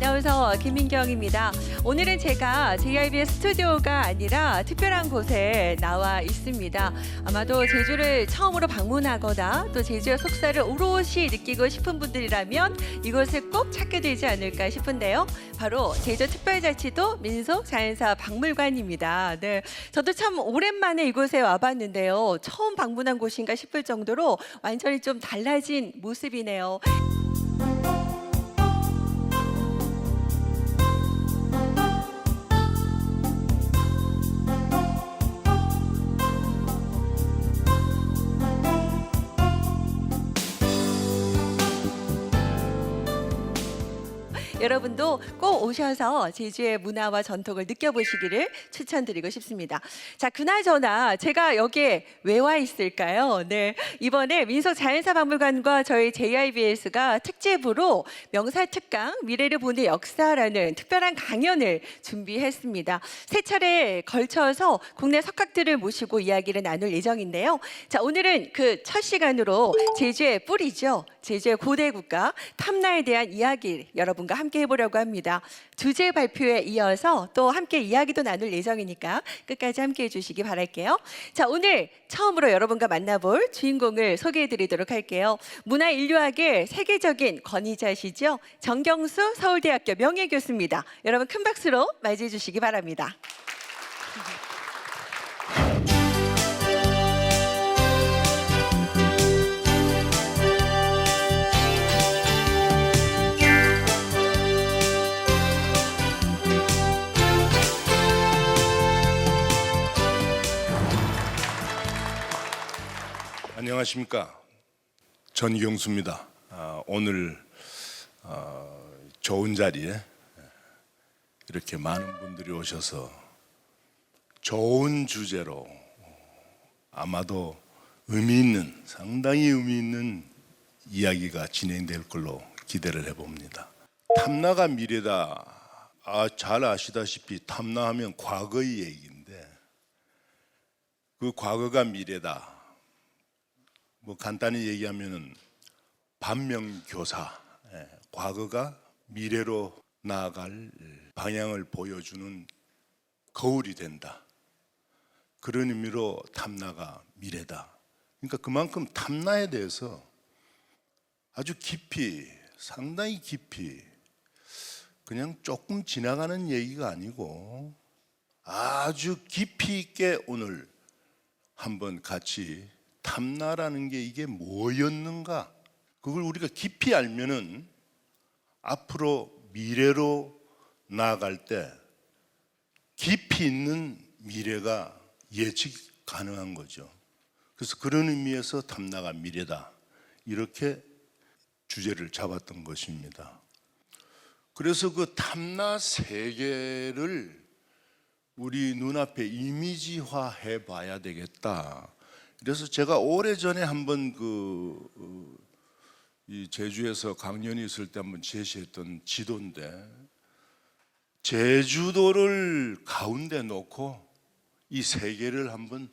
아나운서 김민경입니다. 오늘은 제가 JIBS 스튜디오가 아니라 특별한 곳에 나와 있습니다. 아마도 제주를 처음으로 방문하거나 또 제주의 속살을 오롯이 느끼고 싶은 분들이라면 이곳을 꼭 찾게 되지 않을까 싶은데요. 바로 제주특별자치도 민속자연사박물관입니다. 네, 저도 참 오랜만에 이곳에 와봤는데요. 처음 방문한 곳인가 싶을 정도로 완전히 좀 달라진 모습이네요. 여러분도 꼭 오셔서 제주의 문화와 전통을 느껴보시기를 추천드리고 싶습니다. 자, 그나저나 제가 여기에 왜 와 있을까요? 네, 이번에 민속자연사박물관과 저희 JIBS가 특집으로 명사특강 미래를 보는 역사라는 특별한 강연을 준비했습니다. 세 차례에 걸쳐서 국내 석학들을 모시고 이야기를 나눌 예정인데요. 자, 오늘은 그 첫 시간으로 제주의 뿌리죠. 제주의 고대 국가 탐나에 대한 이야기 여러분과 함께 해보려고 합니다. 주제 발표에 이어서 또 함께 이야기도 나눌 예정이니까 끝까지 함께 해주시기 바랄게요. 자, 오늘 처음으로 여러분과 만나볼 주인공을 소개해드리도록 할게요. 문화인류학의 세계적인 권위자시죠. 정경수 서울대학교 명예교수입니다. 여러분 큰 박수로 맞이해 주시기 바랍니다. 안녕하십니까. 전경수입니다. 오늘 좋은 자리에 이렇게 많은 분들이 오셔서 좋은 주제로 아마도 상당히 의미 있는 이야기가 진행될 걸로 기대를 해봅니다. 탐나가 미래다. 잘 아시다시피 탐나하면 과거의 얘기인데 그 과거가 미래다. 간단히 얘기하면은 반면교사, 과거가 미래로 나아갈 방향을 보여주는 거울이 된다. 그런 의미로 탐나가 미래다. 그러니까 그만큼 탐나에 대해서 아주 깊이, 상당히 깊이 그냥 조금 지나가는 얘기가 아니고 아주 깊이 있게 오늘 한번 같이 탐나라는 게 이게 뭐였는가? 그걸 우리가 깊이 알면은 앞으로 미래로 나아갈 때 깊이 있는 미래가 예측 가능한 거죠. 그래서 그런 의미에서 탐나가 미래다. 이렇게 주제를 잡았던 것입니다. 그래서 그 탐나 세계를 우리 눈앞에 이미지화해 봐야 되겠다. 그래서 제가 오래전에 한번 이 제주에서 강연이 있을 때 한번 제시했던 지도인데 제주도를 가운데 놓고 이 세계를 한번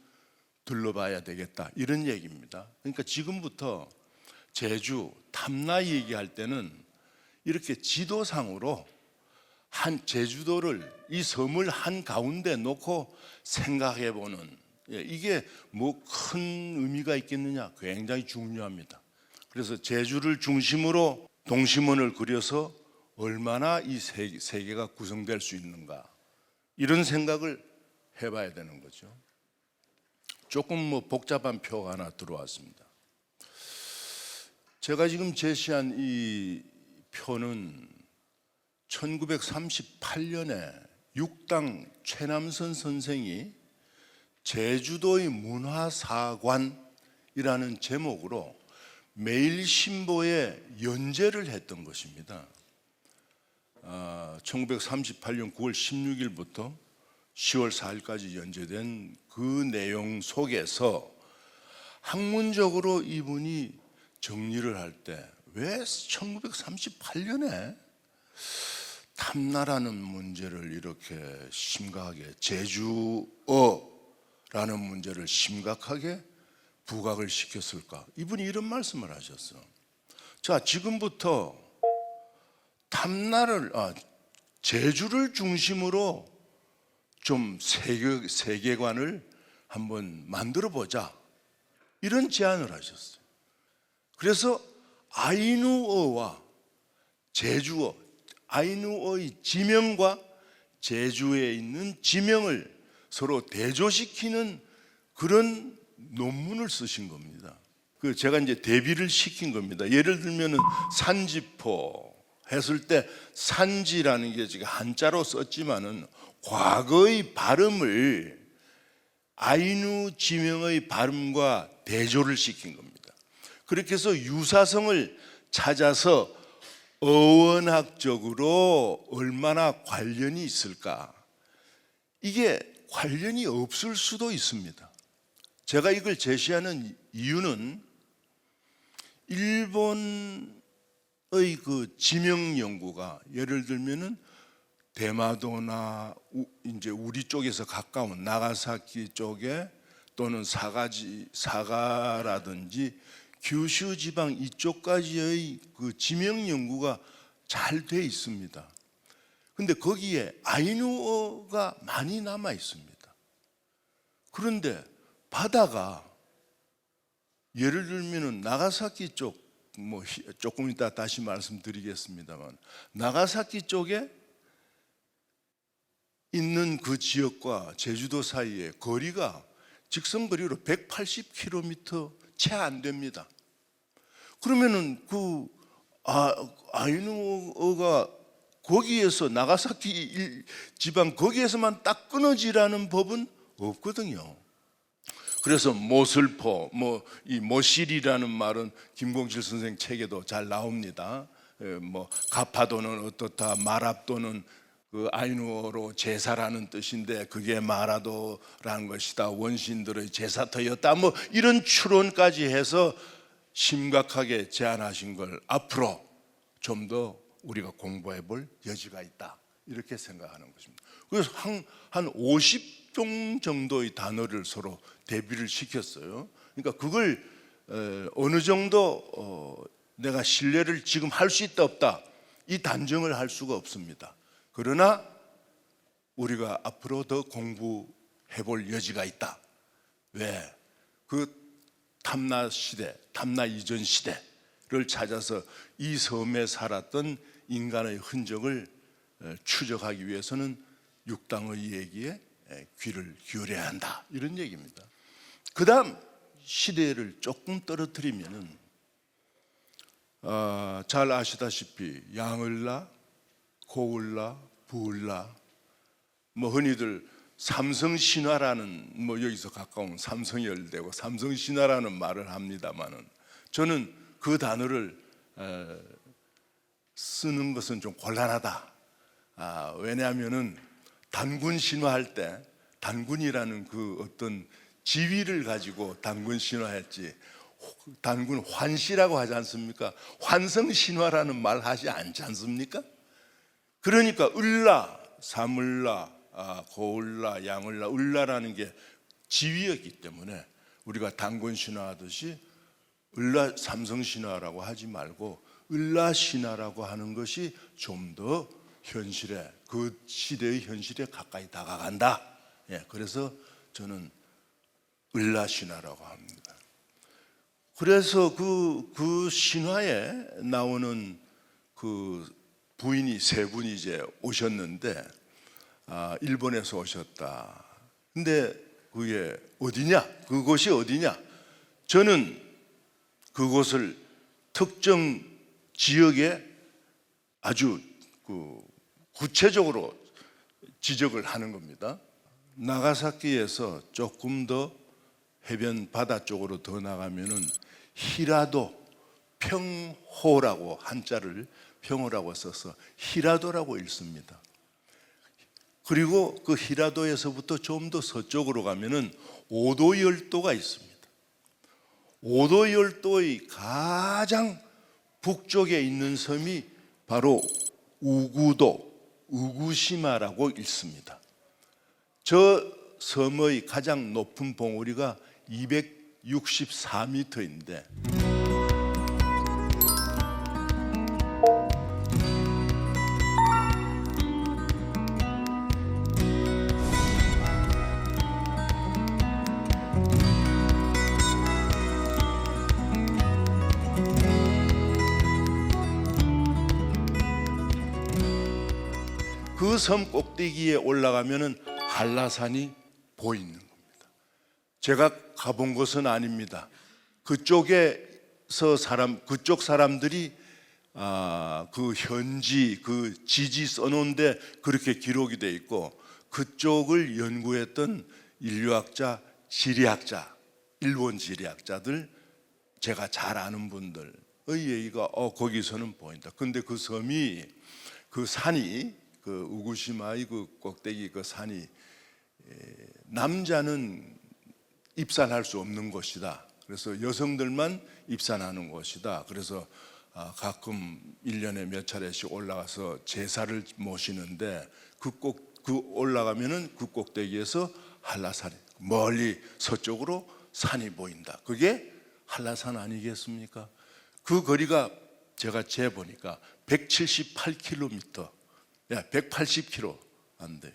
둘러봐야 되겠다 이런 얘기입니다. 그러니까 지금부터 제주 탐나 얘기할 때는 이렇게 지도상으로 한 제주도를 이 섬을 한 가운데 놓고 생각해 보는 이게 뭐 큰 의미가 있겠느냐? 굉장히 중요합니다. 그래서 제주를 중심으로 동심원을 그려서 얼마나 이 세계가 구성될 수 있는가 이런 생각을 해봐야 되는 거죠. 조금 복잡한 표가 하나 들어왔습니다. 제가 지금 제시한 이 표는 1938년에 육당 최남선 선생이 제주도의 문화사관이라는 제목으로 매일신보에 연재를 했던 것입니다. 1938년 9월 16일부터 10월 4일까지 연재된 그 내용 속에서 학문적으로 이분이 정리를 할 때 왜 1938년에 탐나라는 문제를 이렇게 심각하게 제주어라는 문제를 심각하게 부각을 시켰을까? 이분이 이런 말씀을 하셨어. 자, 지금부터 탐나를 제주를 중심으로 좀 세계관을 한번 만들어 보자, 이런 제안을 하셨어요. 그래서 아이누어와 제주어, 아이누어의 지명과 제주에 있는 지명을 서로 대조시키는 그런 논문을 쓰신 겁니다. 그 제가 이제 대비를 시킨 겁니다. 예를 들면은 산지포 했을 때 산지라는 게 지금 한자로 썼지만은 과거의 발음을 아이누 지명의 발음과 대조를 시킨 겁니다. 그렇게 해서 유사성을 찾아서 어원학적으로 얼마나 관련이 있을까? 이게 관련이 없을 수도 있습니다. 제가 이걸 제시하는 이유는 일본의 그 지명 연구가 예를 들면은 대마도나 이제 우리 쪽에서 가까운 나가사키 쪽에 또는 사가라든지 규슈 지방 이쪽까지의 그 지명 연구가 잘 돼 있습니다. 근데 거기에 아이누어가 많이 남아 있습니다. 그런데 바다가 예를 들면은 나가사키 쪽, 뭐 조금 이따 다시 말씀드리겠습니다만, 나가사키 쪽에 있는 그 지역과 제주도 사이의 거리가 직선 거리로 180km 채 안 됩니다. 그러면은 그 아이누어가 거기에서 나가사키 지방 거기에서만 딱 끊어지라는 법은 없거든요. 그래서 모슬포, 이 모실이라는 말은 김공실 선생 책에도 잘 나옵니다. 뭐 가파도는 어떻다, 마랍도는 그 아이누어로 제사라는 뜻인데 그게 마라도라는 것이다, 원신들의 제사터였다, 뭐 이런 추론까지 해서 심각하게 제안하신 걸 앞으로 좀 더 우리가 공부해 볼 여지가 있다, 이렇게 생각하는 것입니다. 그래서 한 50종 정도의 단어를 서로 대비를 시켰어요. 그러니까 그걸 어느 정도 내가 신뢰를 지금 할 수 있다 없다, 이 단정을 할 수가 없습니다. 그러나 우리가 앞으로 더 공부해 볼 여지가 있다. 왜? 그 탐나 시대, 탐나 이전 시대를 찾아서 이 섬에 살았던 인간의 흔적을 추적하기 위해서는 육당의 얘기에 귀를 기울여야 한다, 이런 얘기입니다. 그 다음 시대를 조금 떨어뜨리면은 잘 아시다시피 양을라, 고을라, 부을라, 뭐 흔히들 삼성신화라는, 뭐 여기서 가까운 삼성이 열대고 삼성신화라는 말을 합니다만은, 저는 그 단어를 쓰는 것은 좀 곤란하다. 왜냐하면은 단군 신화할 때 단군이라는 그 어떤 지위를 가지고 단군 신화했지, 단군 환시라고 하지 않습니까? 환성 신화라는 말 하지 않지 않습니까? 그러니까 을라, 삼을라, 고을라, 양을라, 을라라는 게 지위였기 때문에 우리가 단군 신화하듯이 을라 삼성 신화라고 하지 말고 을라 신화라고 하는 것이 좀 더 현실에, 그 시대의 현실에 가까이 다가간다. 그래서 저는 을라 신화라고 합니다. 그래서 그 신화에 나오는 그 부인이 세 분이 이제 오셨는데, 일본에서 오셨다. 근데 그게 어디냐? 그곳이 어디냐? 저는 그곳을 특정 지역에 아주 구체적으로 지적을 하는 겁니다. 나가사키에서 조금 더 해변 바다 쪽으로 더 나가면은 히라도, 평호라고, 한자를 평호라고 써서 히라도라고 읽습니다. 그리고 그 히라도에서부터 좀 더 서쪽으로 가면은 오도열도가 있습니다. 오도열도의 가장 북쪽에 있는 섬이 바로 우구도, 우구시마라고 읽습니다. 저 섬의 가장 높은 봉우리가 264m인데 그 섬 꼭대기에 올라가면은 한라산이 보이는 겁니다. 제가 가본 것은 아닙니다. 그쪽 사람들이 그 현지 그 지지 써놓은데 그렇게 기록이 돼 있고, 그쪽을 연구했던 인류학자, 지리학자, 일본 지리학자들, 제가 잘 아는 분들의 얘기가 거기서는 보인다. 근데 그 섬이, 그 산이, 그 우구시마의 그 꼭대기 그 산이 남자는 입산할 수 없는 곳이다. 그래서 여성들만 입산하는 곳이다. 그래서 가끔 1년에 몇 차례씩 올라가서 제사를 모시는데 그 올라가면은 그 꼭대기에서 한라산이 멀리 서쪽으로 산이 보인다. 그게 한라산 아니겠습니까? 그 거리가 제가 재보니까 178km, 180km 안 돼요.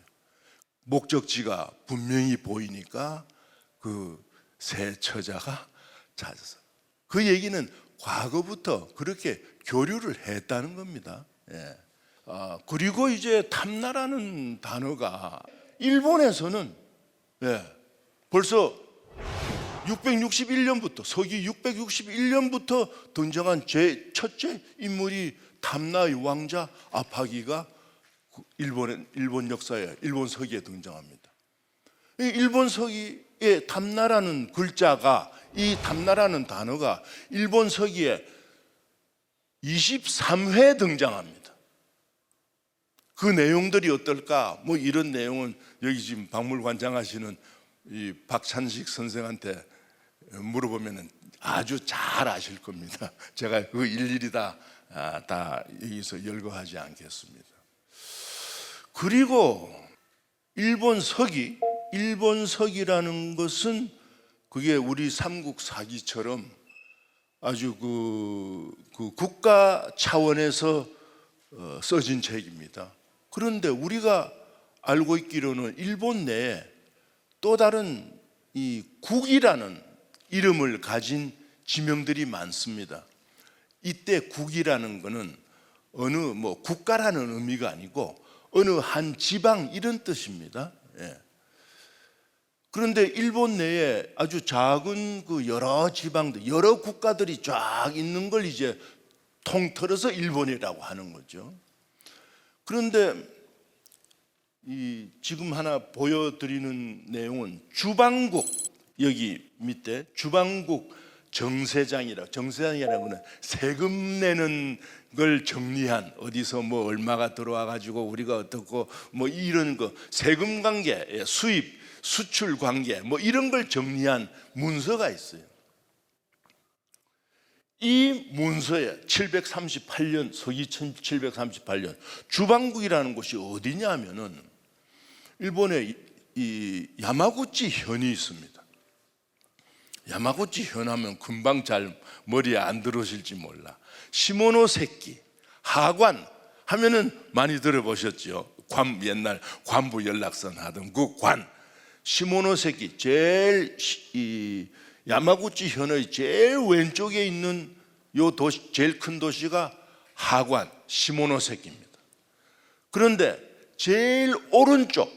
목적지가 분명히 보이니까 그 세처자가 찾아서, 그 얘기는 과거부터 그렇게 교류를 했다는 겁니다. 그리고 이제 탐나라는 단어가 일본에서는 벌써 661년부터, 서기 661년부터 등장한 첫째 인물이 탐나의 왕자 아파기가 일본 역사에, 일본 서기에 등장합니다. 이 일본 서기에 탐나라는 글자가, 이 탐나라는 단어가 일본 서기에 23회 등장합니다. 그 내용들이 어떨까? 뭐 이런 내용은 여기 지금 박물관장 하시는 이 박찬식 선생한테 물어보면 아주 잘 아실 겁니다. 제가 그 일일이 다 여기서 열거하지 않겠습니다. 그리고 일본 서기라는 것은 그게 우리 삼국사기처럼 아주 그 국가 차원에서 써진 책입니다. 그런데 우리가 알고 있기로는 일본 내에 또 다른 이 국이라는 이름을 가진 지명들이 많습니다. 이때 국이라는 것은 어느 국가라는 의미가 아니고 어느 한 지방 이런 뜻입니다. 그런데 일본 내에 아주 작은 그 여러 지방들, 여러 국가들이 쫙 있는 걸 이제 통틀어서 일본이라고 하는 거죠. 그런데 지금 하나 보여드리는 내용은 주방국, 여기 밑에 주방국 정세장이라는 거는 세금 내는 걸 정리한, 어디서 뭐 얼마가 들어와 가지고 우리가 어떻고 뭐 이런 거, 세금 관계, 수입 수출 관계 뭐 이런 걸 정리한 문서가 있어요. 이 문서에 738년, 서기 738년 주방국이라는 곳이 어디냐면은 일본의 이 야마구치 현이 있습니다. 야마구치 현하면 금방 잘 머리에 안 들어오실지 몰라. 시모노세키 하관 하면은 많이 들어보셨죠. 옛날 관부 연락선 하던 그 관, 시모노세키, 제일 이 야마구치 현의 제일 왼쪽에 있는 요 도시, 제일 큰 도시가 하관 시모노세키입니다. 그런데 제일 오른쪽,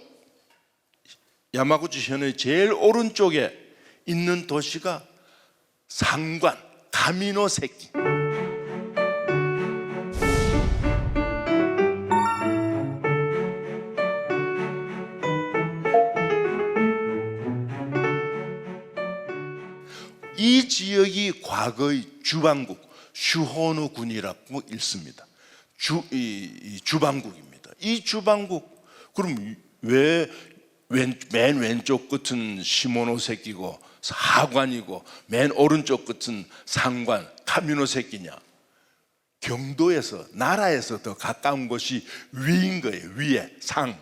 야마구치 현의 제일 오른쪽에 있는 도시가 상관 가미노세키. 이 지역이 과거의 주방국 슈호누군이라고 읽습니다. 주방국입니다. 이 주방국, 그럼 왜 맨 왼쪽 끝은 시모노세키고 하관이고 맨 오른쪽 끝은 상관 가미노세키냐? 경도에서, 나라에서 더 가까운 곳이 위인 거예요. 위에 상,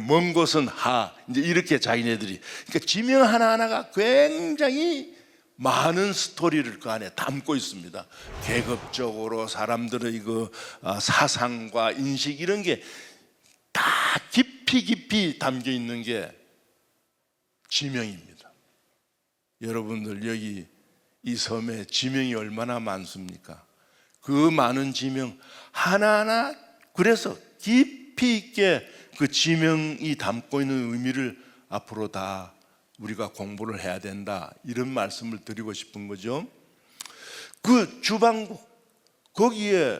먼 곳은 하. 이제 이렇게 자기네들이, 그러니까 지명 하나하나가 굉장히 많은 스토리를 그 안에 담고 있습니다. 계급적으로 사람들의 그 사상과 인식 이런 게 다 깊이 담겨 있는 게 지명입니다. 여러분들 여기 이 섬에 지명이 얼마나 많습니까? 그 많은 지명 하나하나 그래서 깊이 있게 그 지명이 담고 있는 의미를 앞으로 다 우리가 공부를 해야 된다, 이런 말씀을 드리고 싶은 거죠. 그 주방국, 거기에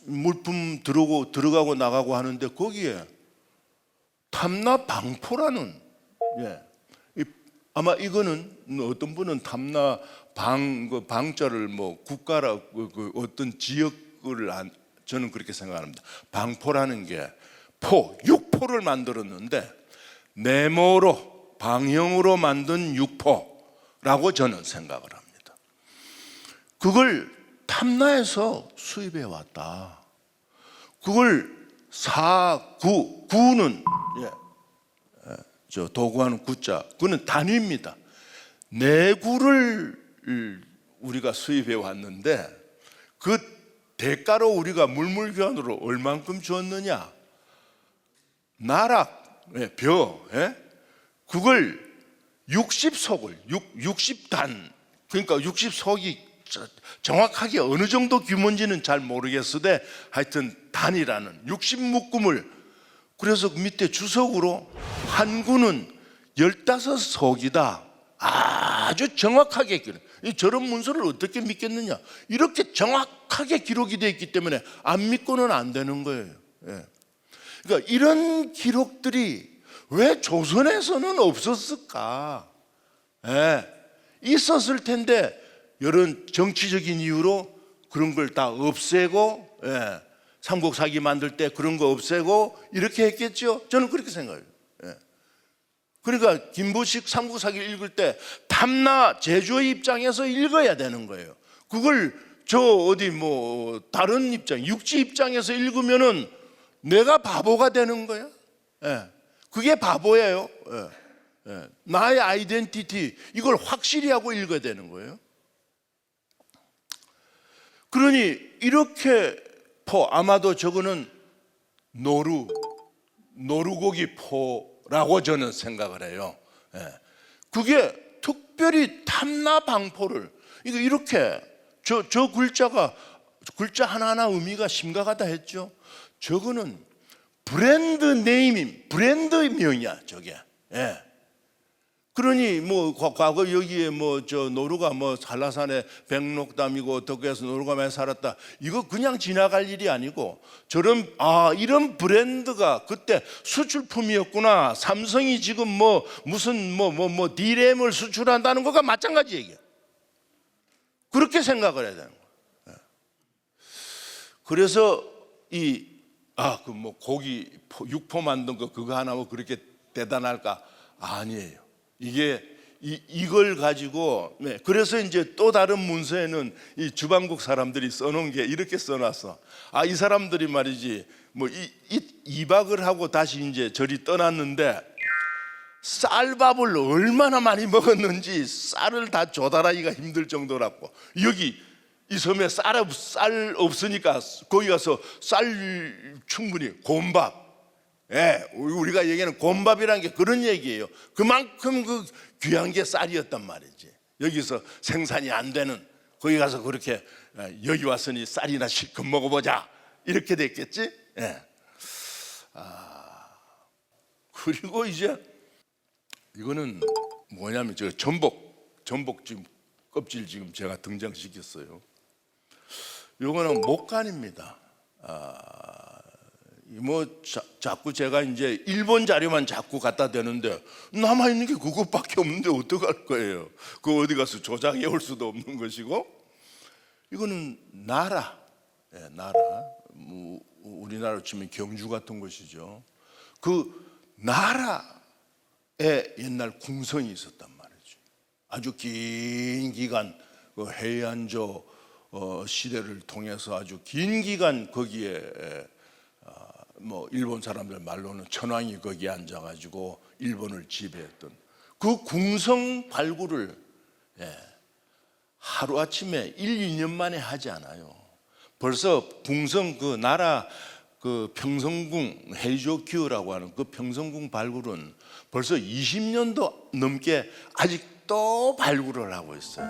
물품 들어가고 나가고 하는데 거기에 탐나 방포라는, 아마 이거는 어떤 분은 탐나 방자를 뭐 국가라 그 어떤 지역을 저는 그렇게 생각합니다. 방포라는 게 육포를 만들었는데 네모로 방형으로 만든 육포라고 저는 생각을 합니다. 그걸 탐나에서 수입해 왔다. 그걸 구는 저 도구하는 구자, 그는 단위입니다. 네 구를 우리가 수입해 왔는데 그 대가로 우리가 물물교환으로 얼만큼 주었느냐? 나락, 그걸 60석을 60단, 그러니까 60석이 정확하게 어느 정도 규모인지는 잘 모르겠으되 하여튼 단이라는 60묶음을, 그래서 밑에 주석으로 한 구는 15석이다. 아주 정확하게 기록. 저런 문서를 어떻게 믿겠느냐? 이렇게 정확하게 기록이 되어 있기 때문에 안 믿고는 안 되는 거예요. 그러니까 이런 기록들이 왜 조선에서는 없었을까? 있었을 텐데 이런 정치적인 이유로 그런 걸 다 없애고, 삼국사기 만들 때 그런 거 없애고 이렇게 했겠죠. 저는 그렇게 생각해요. 그러니까 김부식 삼국사기 읽을 때 탐나 제주의 입장에서 읽어야 되는 거예요. 그걸 다른 입장, 육지 입장에서 읽으면은 내가 바보가 되는 거야. 그게 바보예요. 나의 아이덴티티, 이걸 확실히 하고 읽어야 되는 거예요. 그러니 이렇게 아마도 저거는 노루고기 포라고 저는 생각을 해요. 그게 특별히 탐나방포를 이렇게 저 글자 하나하나 의미가 심각하다 했죠. 저거는 브랜드 명이야, 저게. 그러니 과거 여기에 노루가 한라산에 백록담이고 어떻게 해서 노루가 많이 살았다, 이거 그냥 지나갈 일이 아니고 이런 브랜드가 그때 수출품이었구나. 삼성이 지금 무슨 디램을 수출한다는 것과 마찬가지 얘기야. 그렇게 생각을 해야 되는 거야. 그래서 고기 육포 만든 거 그거 하나 그렇게 대단할까? 아니에요. 이걸 가지고, 그래서 이제 또 다른 문서에는 이 주방국 사람들이 써놓은 게 이렇게 써놨어. 이 사람들이 말이지, 이박을 하고 다시 이제 저리 떠났는데 쌀밥을 얼마나 많이 먹었는지 쌀을 다 조달하기가 힘들 정도라고. 여기 이 섬에 쌀 없으니까 거기 가서 쌀 충분히 곰밥, 우리가 얘기하는 곰밥이라는 게 그런 얘기예요. 그만큼 그 귀한 게 쌀이었단 말이지. 여기서 생산이 안 되는, 거기 가서 그렇게 여기 왔으니 쌀이나 실컷 먹어보자 이렇게 됐겠지. 그리고 이제 이거는 뭐냐면 저 전복 지금 껍질 지금 제가 등장시켰어요. 이거는 목간입니다. 자꾸 제가 이제 일본 자료만 자꾸 갖다 대는데 남아 있는 게 그것밖에 없는데 어떡할 거예요? 그 어디 가서 조작해 올 수도 없는 것이고, 이거는 나라, 우리나라로 치면 경주 같은 것이죠. 그 나라에 옛날 궁성이 있었단 말이죠. 아주 긴 기간 그 해안조 시대를 통해서 아주 긴 기간 거기에 일본 사람들 말로는 천황이 거기에 앉아가지고 일본을 지배했던 그 궁성 발굴을 하루아침에 1-2년 만에 하지 않아요. 벌써 궁성 그 나라 그 평성궁 헤이조큐라고 하는 그 평성궁 발굴은 벌써 20년도 넘게 아직도 발굴을 하고 있어요.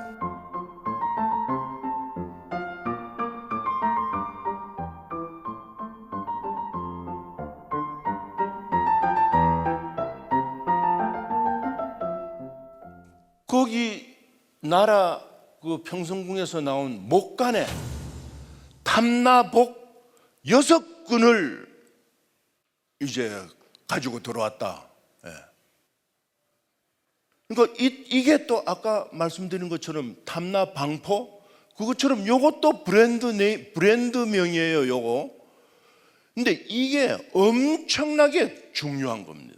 거기 나라 그 평성궁에서 나온 목간에 탐나복 6근을 이제 가지고 들어왔다. 예. 그러니까 이게 또 아까 말씀드린 것처럼 탐나방포 그것처럼 요것도 브랜드명이에요. 요거. 근데 이게 엄청나게 중요한 겁니다.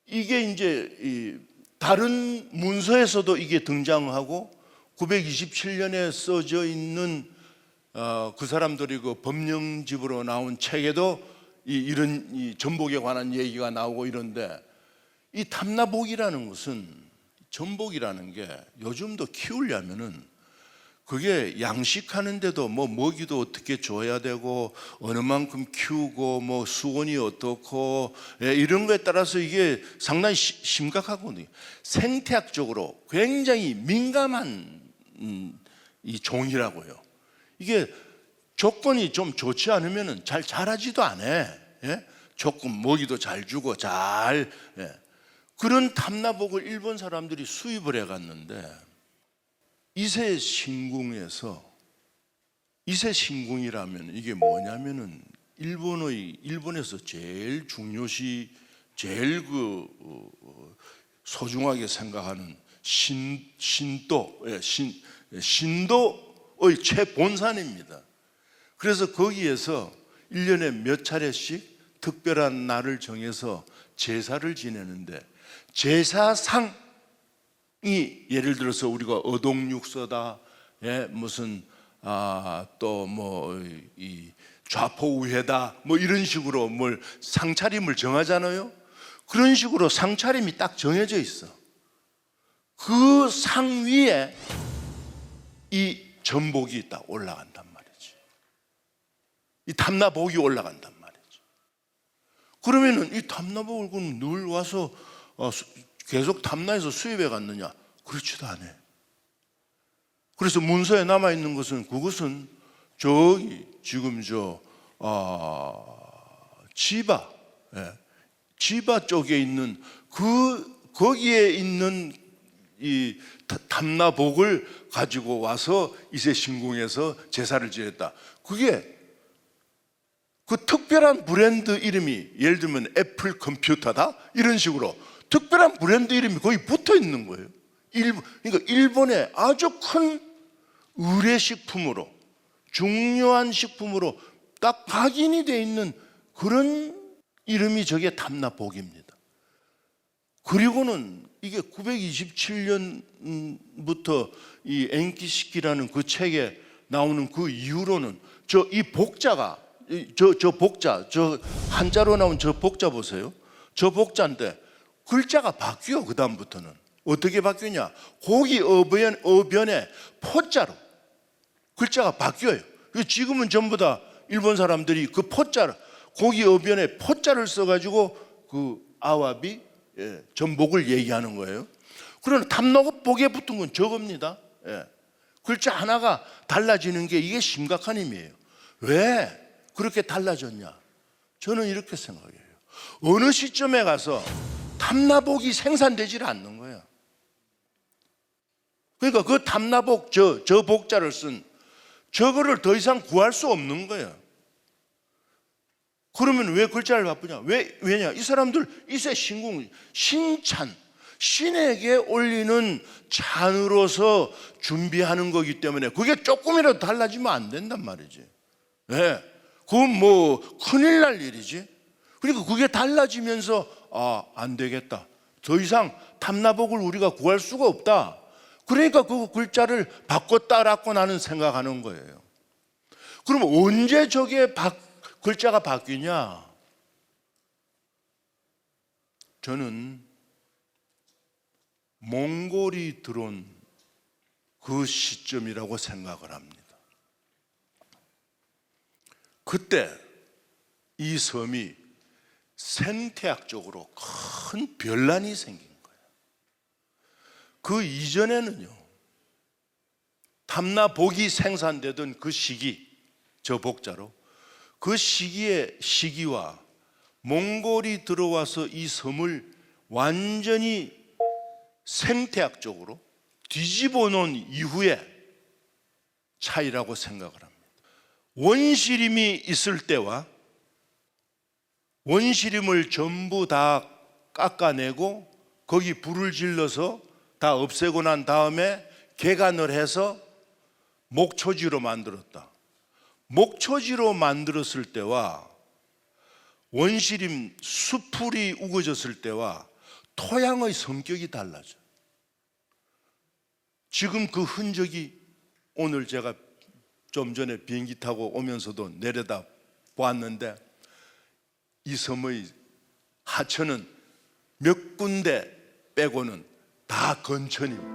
이게 이제 이 다른 문서에서도 이게 등장하고 927년에 써져 있는 그 사람들이 그 법령집으로 나온 책에도 이런 이 전복에 관한 얘기가 나오고 이런데 이 탐나복이라는 것은 전복이라는 게 요즘도 키우려면은 그게 양식하는데도 뭐 먹이도 어떻게 줘야 되고 어느 만큼 키우고 뭐 수온이 어떻고 이런 거에 따라서 이게 상당히 심각하거든요. 생태학적으로 굉장히 민감한 이 종이라고요. 이게 조건이 좀 좋지 않으면 잘 자라지도 않아. 예? 조금 먹이도 잘 주고 잘 그런 탐나복을 일본 사람들이 수입을 해갔는데 이세신궁에서 이세신궁이라면 이게 뭐냐면은 일본에서 제일 중요시 제일 소중하게 생각하는 신도의 최본산입니다. 그래서 거기에서 1년에 몇 차례씩 특별한 날을 정해서 제사를 지내는데 제사상 이 예를 들어서 우리가 어동육서다, 무슨 또 뭐 이 좌포우회다, 뭐 이런 식으로 뭘 상차림을 정하잖아요. 그런 식으로 상차림이 딱 정해져 있어. 그 상 위에 이 전복이 딱 올라간단 말이지. 이 탐나복이 올라간단 말이지. 그러면은 이 탐나복을 늘 와서 계속 탐나에서 수입해 갔느냐? 그렇지도 않아요. 그래서 문서에 남아 있는 것은 그것은 저기 지금 지바 쪽에 있는 거기에 있는 이 탐나복을 가지고 와서 이세신궁에서 제사를 지냈다. 그게 그 특별한 브랜드 이름이 예를 들면 애플 컴퓨터다 이런 식으로 특별한 브랜드 이름이 거의 붙어 있는 거예요. 그러니까 일본의 아주 큰 의례식품으로 중요한 식품으로 딱 각인이 되어 있는 그런 이름이 저게 탐나복입니다. 그리고는 이게 927년부터 이 엔키시키라는 그 책에 나오는 그 이후로는 이 복자가 저 복자 저 한자로 나온 저 복자 보세요. 저 복자인데 글자가 바뀌어. 그 다음부터는 어떻게 바뀌냐? 고기 어변에 포자로 글자가 바뀌어요. 지금은 전부 다 일본 사람들이 그 포자 고기 어변에 포자를 써가지고 그 아와비 전복을 얘기하는 거예요. 그러나 탐나복에 붙은 건 저겁니다. 글자 하나가 달라지는 게 이게 심각한 의미예요. 왜 그렇게 달라졌냐? 저는 이렇게 생각해요. 어느 시점에 가서 탐나복이 생산되질 않는 거예요. 그러니까 그 탐나복 저 복자를 쓴 저거를 더 이상 구할 수 없는 거예요. 그러면 왜 글자를 바꾸냐? 왜냐? 이 사람들 이세신궁 신찬 신에게 올리는 찬으로서 준비하는 거기 때문에 그게 조금이라도 달라지면 안 된단 말이지. 그건 뭐 큰일 날 일이지. 그러니까 그게 달라지면서 안 되겠다. 더 이상 탐나복을 우리가 구할 수가 없다. 그러니까 그 글자를 바꿨다라고 나는 생각하는 거예요. 그럼 언제 저게 글자가 바뀌냐? 저는 몽골이 들어온 그 시점이라고 생각을 합니다. 그때 이 섬이 생태학적으로 큰 변란이 생긴 거예요. 그 이전에는요, 탐나복이 생산되던 그 시기, 저 복자로 그 시기와 몽골이 들어와서 이 섬을 완전히 생태학적으로 뒤집어 놓은 이후의 차이라고 생각을 합니다. 원시림이 있을 때와 원시림을 전부 다 깎아내고 거기 불을 질러서 다 없애고 난 다음에 개간을 해서 목초지로 만들었다. 목초지로 만들었을 때와 원시림 수풀이 우거졌을 때와 토양의 성격이 달라져. 지금 그 흔적이 오늘 제가 좀 전에 비행기 타고 오면서도 내려다 보았는데 이 섬의 하천은 몇 군데 빼고는 다 건천입니다.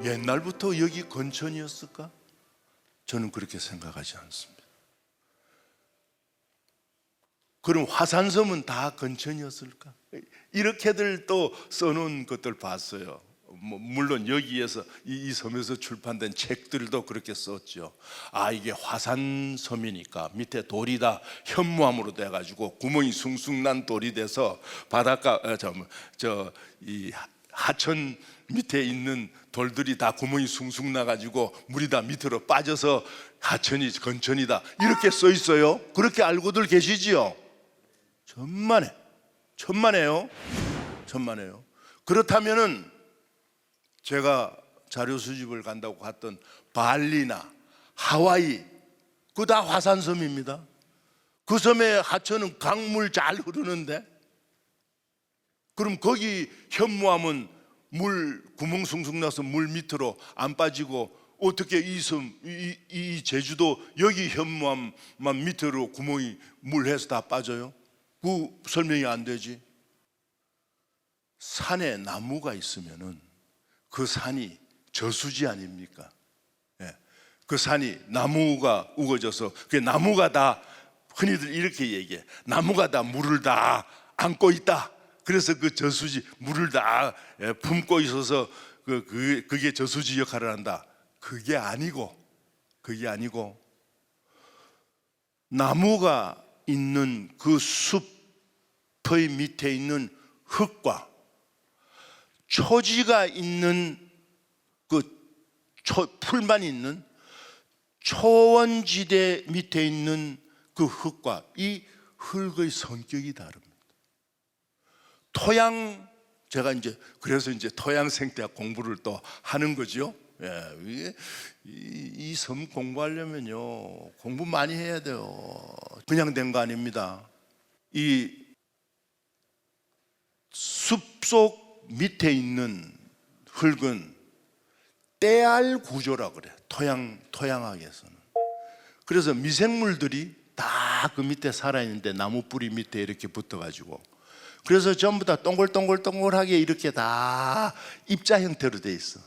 옛날부터 여기 건천이었을까? 저는 그렇게 생각하지 않습니다. 그럼 화산섬은 다 건천이었을까? 이렇게들 또 써놓은 것들 봤어요. 물론 여기에서 이 섬에서 출판된 책들도 그렇게 썼죠. 아, 이게 화산섬이니까 밑에 돌이 다 현무암으로 돼가지고 구멍이 숭숭 난 돌이 돼서 바닷가 이 하천 밑에 있는 돌들이 다 구멍이 숭숭 나가지고 물이 다 밑으로 빠져서 하천이 건천이다 이렇게 써 있어요. 그렇게 알고들 계시지요? 천만에요. 그렇다면은 제가 자료 수집을 간다고 갔던 발리나 하와이 그거 다 화산섬입니다. 그 섬의 하천은 강물 잘 흐르는데 그럼 거기 현무암은 물 구멍 숭숭 나서 물 밑으로 안 빠지고 어떻게 이 제주도 여기 현무암만 밑으로 구멍이 물해서 다 빠져요? 그 설명이 안 되지. 산에 나무가 있으면은 그 산이 저수지 아닙니까? 예. 그 산이 나무가 우거져서 그 나무가 다 흔히들 이렇게 얘기해. 나무가 다 물을 다 안고 있다. 그래서 그 저수지 물을 다 품고 있어서 그게 저수지 역할을 한다. 그게 아니고 나무가 있는 그 숲의 밑에 있는 흙과 초지가 있는 그 풀만 있는 초원지대 밑에 있는 그 흙과 이 흙의 성격이 다릅니다. 토양, 제가 그래서 토양 생태학 공부를 또 하는 거죠. 예, 이 섬 공부하려면요 공부 많이 해야 돼요. 그냥 된 거 아닙니다. 이 숲속 밑에 있는 흙은 때알 구조라 그래. 토양학에서는. 그래서 미생물들이 다 그 밑에 살아있는데 나무 뿌리 밑에 이렇게 붙어가지고 그래서 전부 다 동글동글동글하게 이렇게 다 입자 형태로 돼 있어.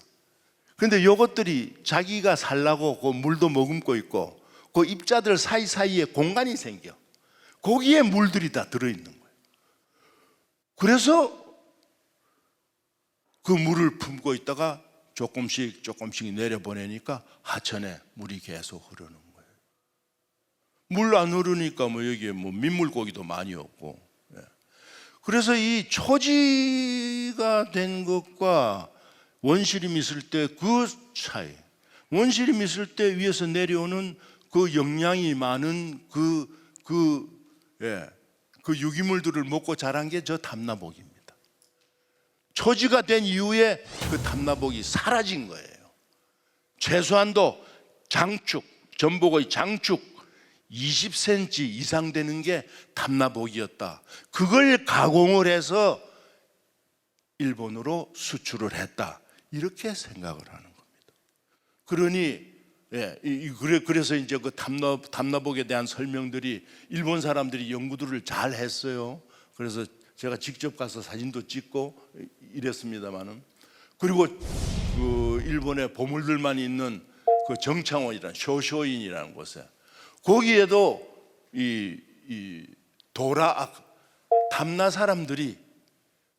그런데 이것들이 자기가 살라고 그 물도 머금고 있고 그 입자들 사이사이에 공간이 생겨. 거기에 물들이 다 들어있는 거예요. 그래서 그 물을 품고 있다가 조금씩 내려보내니까 하천에 물이 계속 흐르는 거예요. 물 안 흐르니까 여기에 민물고기도 많이 없고. 그래서 이 초지가 된 것과 원시림이 있을 때 그 차이, 원시림이 있을 때 위에서 내려오는 그 영양이 많은 그 유기물들을 먹고 자란 게 저 담나복입니다. 초지가 된 이후에 그 담나복이 사라진 거예요. 최소한도 전복의 장축 20cm 이상 되는 게 담나복이었다. 그걸 가공을 해서 일본으로 수출을 했다. 이렇게 생각을 하는 겁니다. 그러니 그래서 그 담나복에 대한 설명들이 일본 사람들이 연구들을 잘 했어요. 그래서 제가 직접 가서 사진도 찍고 이랬습니다만은 그리고 그 일본의 보물들만 있는 그 정창원이라는 쇼쇼인이라는 곳에 거기에도 이 담나 사람들이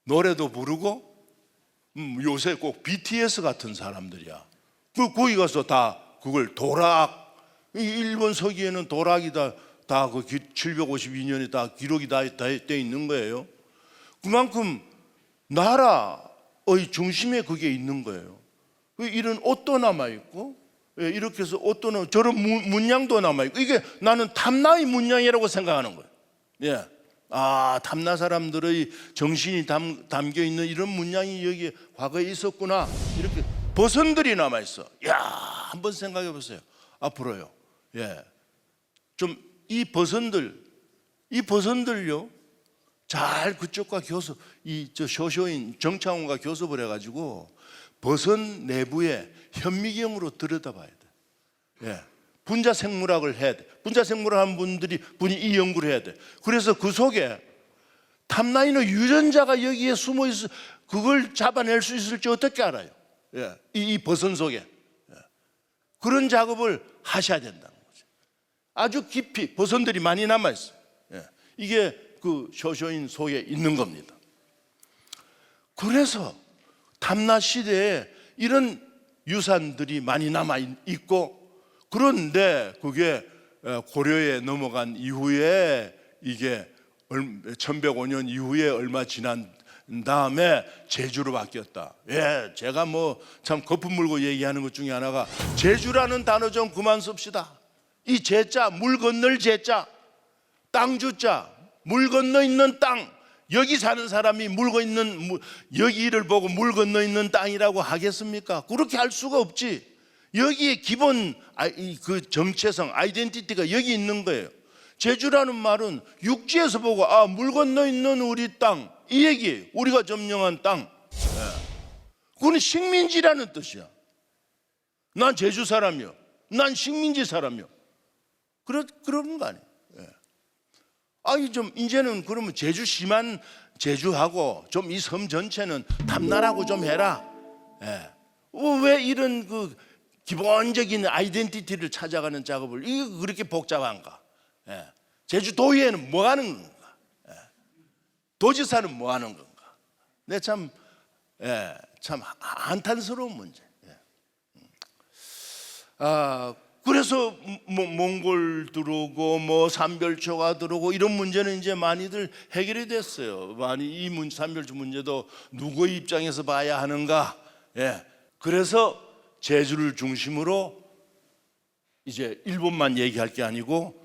노래도 부르고 요새 꼭 BTS 같은 사람들이야. 거기 가서 다 그걸 이 일본 서기에는 도락이 다 그 752년에 다 기록이 다 돼 있는 거예요. 그만큼 나라의 중심에 그게 있는 거예요. 이런 옷도 남아 있고, 이렇게 해서 옷도 저런 문양도 남아 있고, 이게 나는 탐나의 문양이라고 생각하는 거예요. 예. 탐나 사람들의 정신이 담겨 있는 이런 문양이 여기 과거에 있었구나. 이렇게 버선들이 남아 있어. 야, 한번 생각해 보세요. 앞으로요. 예. 좀 이 버선들요. 잘 그쪽과 교섭, 쇼쇼인 정창훈과 교섭을 해가지고 버선 내부에 현미경으로 들여다봐야 돼. 예. 분자생물학을 해야 돼. 분자생물학 한 분이 이 연구를 해야 돼. 그래서 그 속에 탐나이노 유전자가 여기에 숨어 있어, 그걸 잡아낼 수 있을지 어떻게 알아요? 예. 이 버선 속에. 예. 그런 작업을 하셔야 된다는 거죠. 아주 깊이 버선들이 많이 남아 있어요. 예. 이게 그 쇼쇼인 속에 있는 겁니다. 그래서 탐나 시대에 이런 유산들이 많이 남아 있고, 그런데 그게 고려에 넘어간 이후에 이게 1105년 이후에 얼마 지난 다음에 제주로 바뀌었다. 예, 제가 뭐 참 거품 물고 얘기하는 것 중에 하나가 제주라는 단어 좀 그만 씁시다. 이 제자, 물 건널 제자, 땅주자, 물 건너 있는 땅, 여기 사는 사람이 여기를 보고 물 건너 있는 땅이라고 하겠습니까? 그렇게 할 수가 없지. 여기에 기본 그 정체성, 아이덴티티가 여기 있는 거예요. 제주라는 말은 육지에서 보고 물 건너 있는 우리 땅, 이 얘기예요. 우리가 점령한 땅. 그건 식민지라는 뜻이야. 난 제주 사람이요, 난 식민지 사람이요. 그런 거 아니에요. 좀 이제는 그러면 제주시만 제주하고 좀 이 섬 전체는 탐나라고 좀 해라. 예. 왜 이런 그 기본적인 아이덴티티를 찾아가는 작업을 이게 그렇게 복잡한가? 예. 제주도의회는 뭐 하는 건가? 예. 도지사는 뭐 하는 건가? 네, 참 한탄스러운 문제. 예. 그래서 몽골 들어오고 뭐 삼별초가 들어오고 이런 문제는 이제 많이들 해결이 됐어요. 이 삼별초 문제도 누구의 입장에서 봐야 하는가? 예. 그래서 제주를 중심으로 이제 일본만 얘기할 게 아니고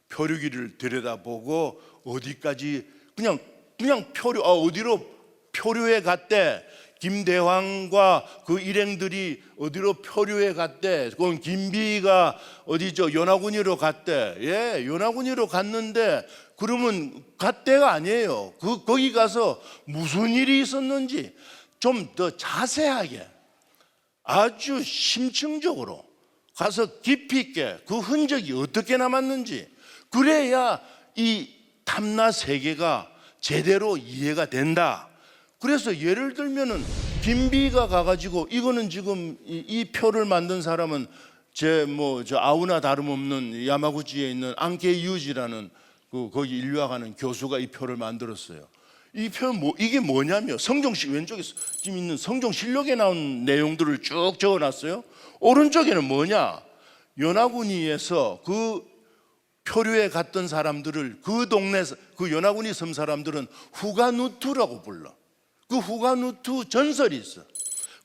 표류기를 들여다보고 어디까지 그냥 어디로 표류해 갔대. 김대황과 그 일행들이 어디로 표류해 갔대. 그건 김비가 어디죠? 연화군이로 갔대. 예, 연화군이로 갔는데 그러면 갔대가 아니에요. 거기 가서 무슨 일이 있었는지 좀 더 자세하게, 아주 심층적으로 가서 깊이 있게 그 흔적이 어떻게 남았는지, 그래야 이 탐나 세계가 제대로 이해가 된다. 그래서 예를 들면은 김비가 가가지고 이거는 지금 이 표를 만든 사람은 저 아우나 다름없는 야마구치에 있는 안케 유지라는 거기 인류학하는 교수가 이 표를 만들었어요. 이 표 이게 뭐냐면 왼쪽에 지금 있는 성종실록에 나온 내용들을 쭉 적어놨어요. 오른쪽에는 뭐냐? 연화군이에서 그 표류에 갔던 사람들을 그 동네에서 그 연화군이 섬 사람들은 후가누투라고 불러. 그 후가누투 전설이 있어.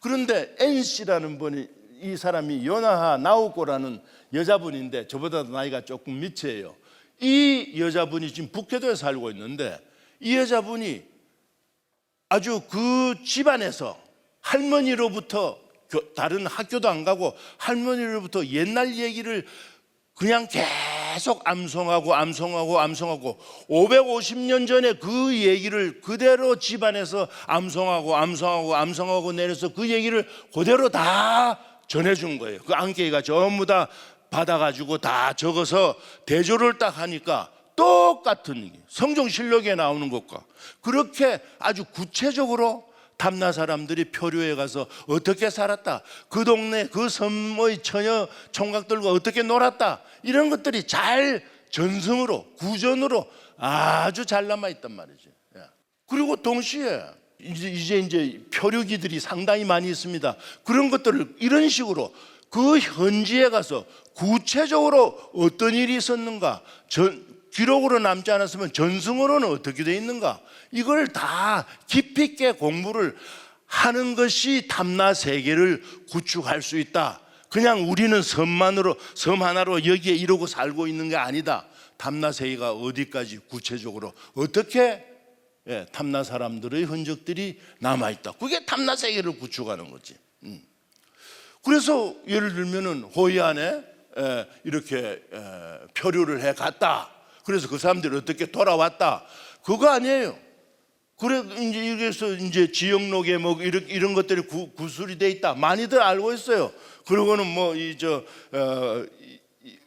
그런데 N씨라는 분이, 이 사람이 요나하 나오코라는 여자분인데 저보다 나이가 조금 밑이에요. 이 여자분이 지금 북해도에 살고 있는데, 이 여자분이 아주 그 집안에서 할머니로부터 다른 학교도 안 가고 할머니로부터 옛날 얘기를 그냥 계속 암송하고 550년 전에 그 얘기를 그대로 집안에서 암송하고 내려서 그 얘기를 그대로 다 전해준 거예요. 그 안개가 전부 다 받아가지고 다 적어서 대조를 딱 하니까 똑같은 얘기, 성종실록에 나오는 것과 그렇게 아주 구체적으로 탐나 사람들이 표류에 가서 어떻게 살았다, 그 동네 그 섬의 처녀 총각들과 어떻게 놀았다, 이런 것들이 잘 전승으로 구전으로 아주 잘 남아 있단 말이죠. 예. 그리고 동시에 이제 표류기들이 상당히 많이 있습니다. 그런 것들을 이런 식으로 그 현지에 가서 구체적으로 어떤 일이 있었는가, 기록으로 남지 않았으면 전승으로는 어떻게 돼 있는가, 이걸 다 깊이 있게 공부를 하는 것이 탐나 세계를 구축할 수 있다. 그냥 우리는 섬 하나로 여기에 이러고 살고 있는 게 아니다. 탐나 세계가 어디까지 구체적으로 어떻게 탐나 사람들의 흔적들이 남아 있다. 그게 탐나 세계를 구축하는 거지. 그래서 예를 들면은 호이안에 이렇게 표류를 해 갔다. 그래서 그 사람들이 어떻게 돌아왔다. 그거 아니에요. 그래 이제 지역록에 뭐 이런 것들이 구술이 돼 있다. 많이들 알고 있어요. 그러고는 뭐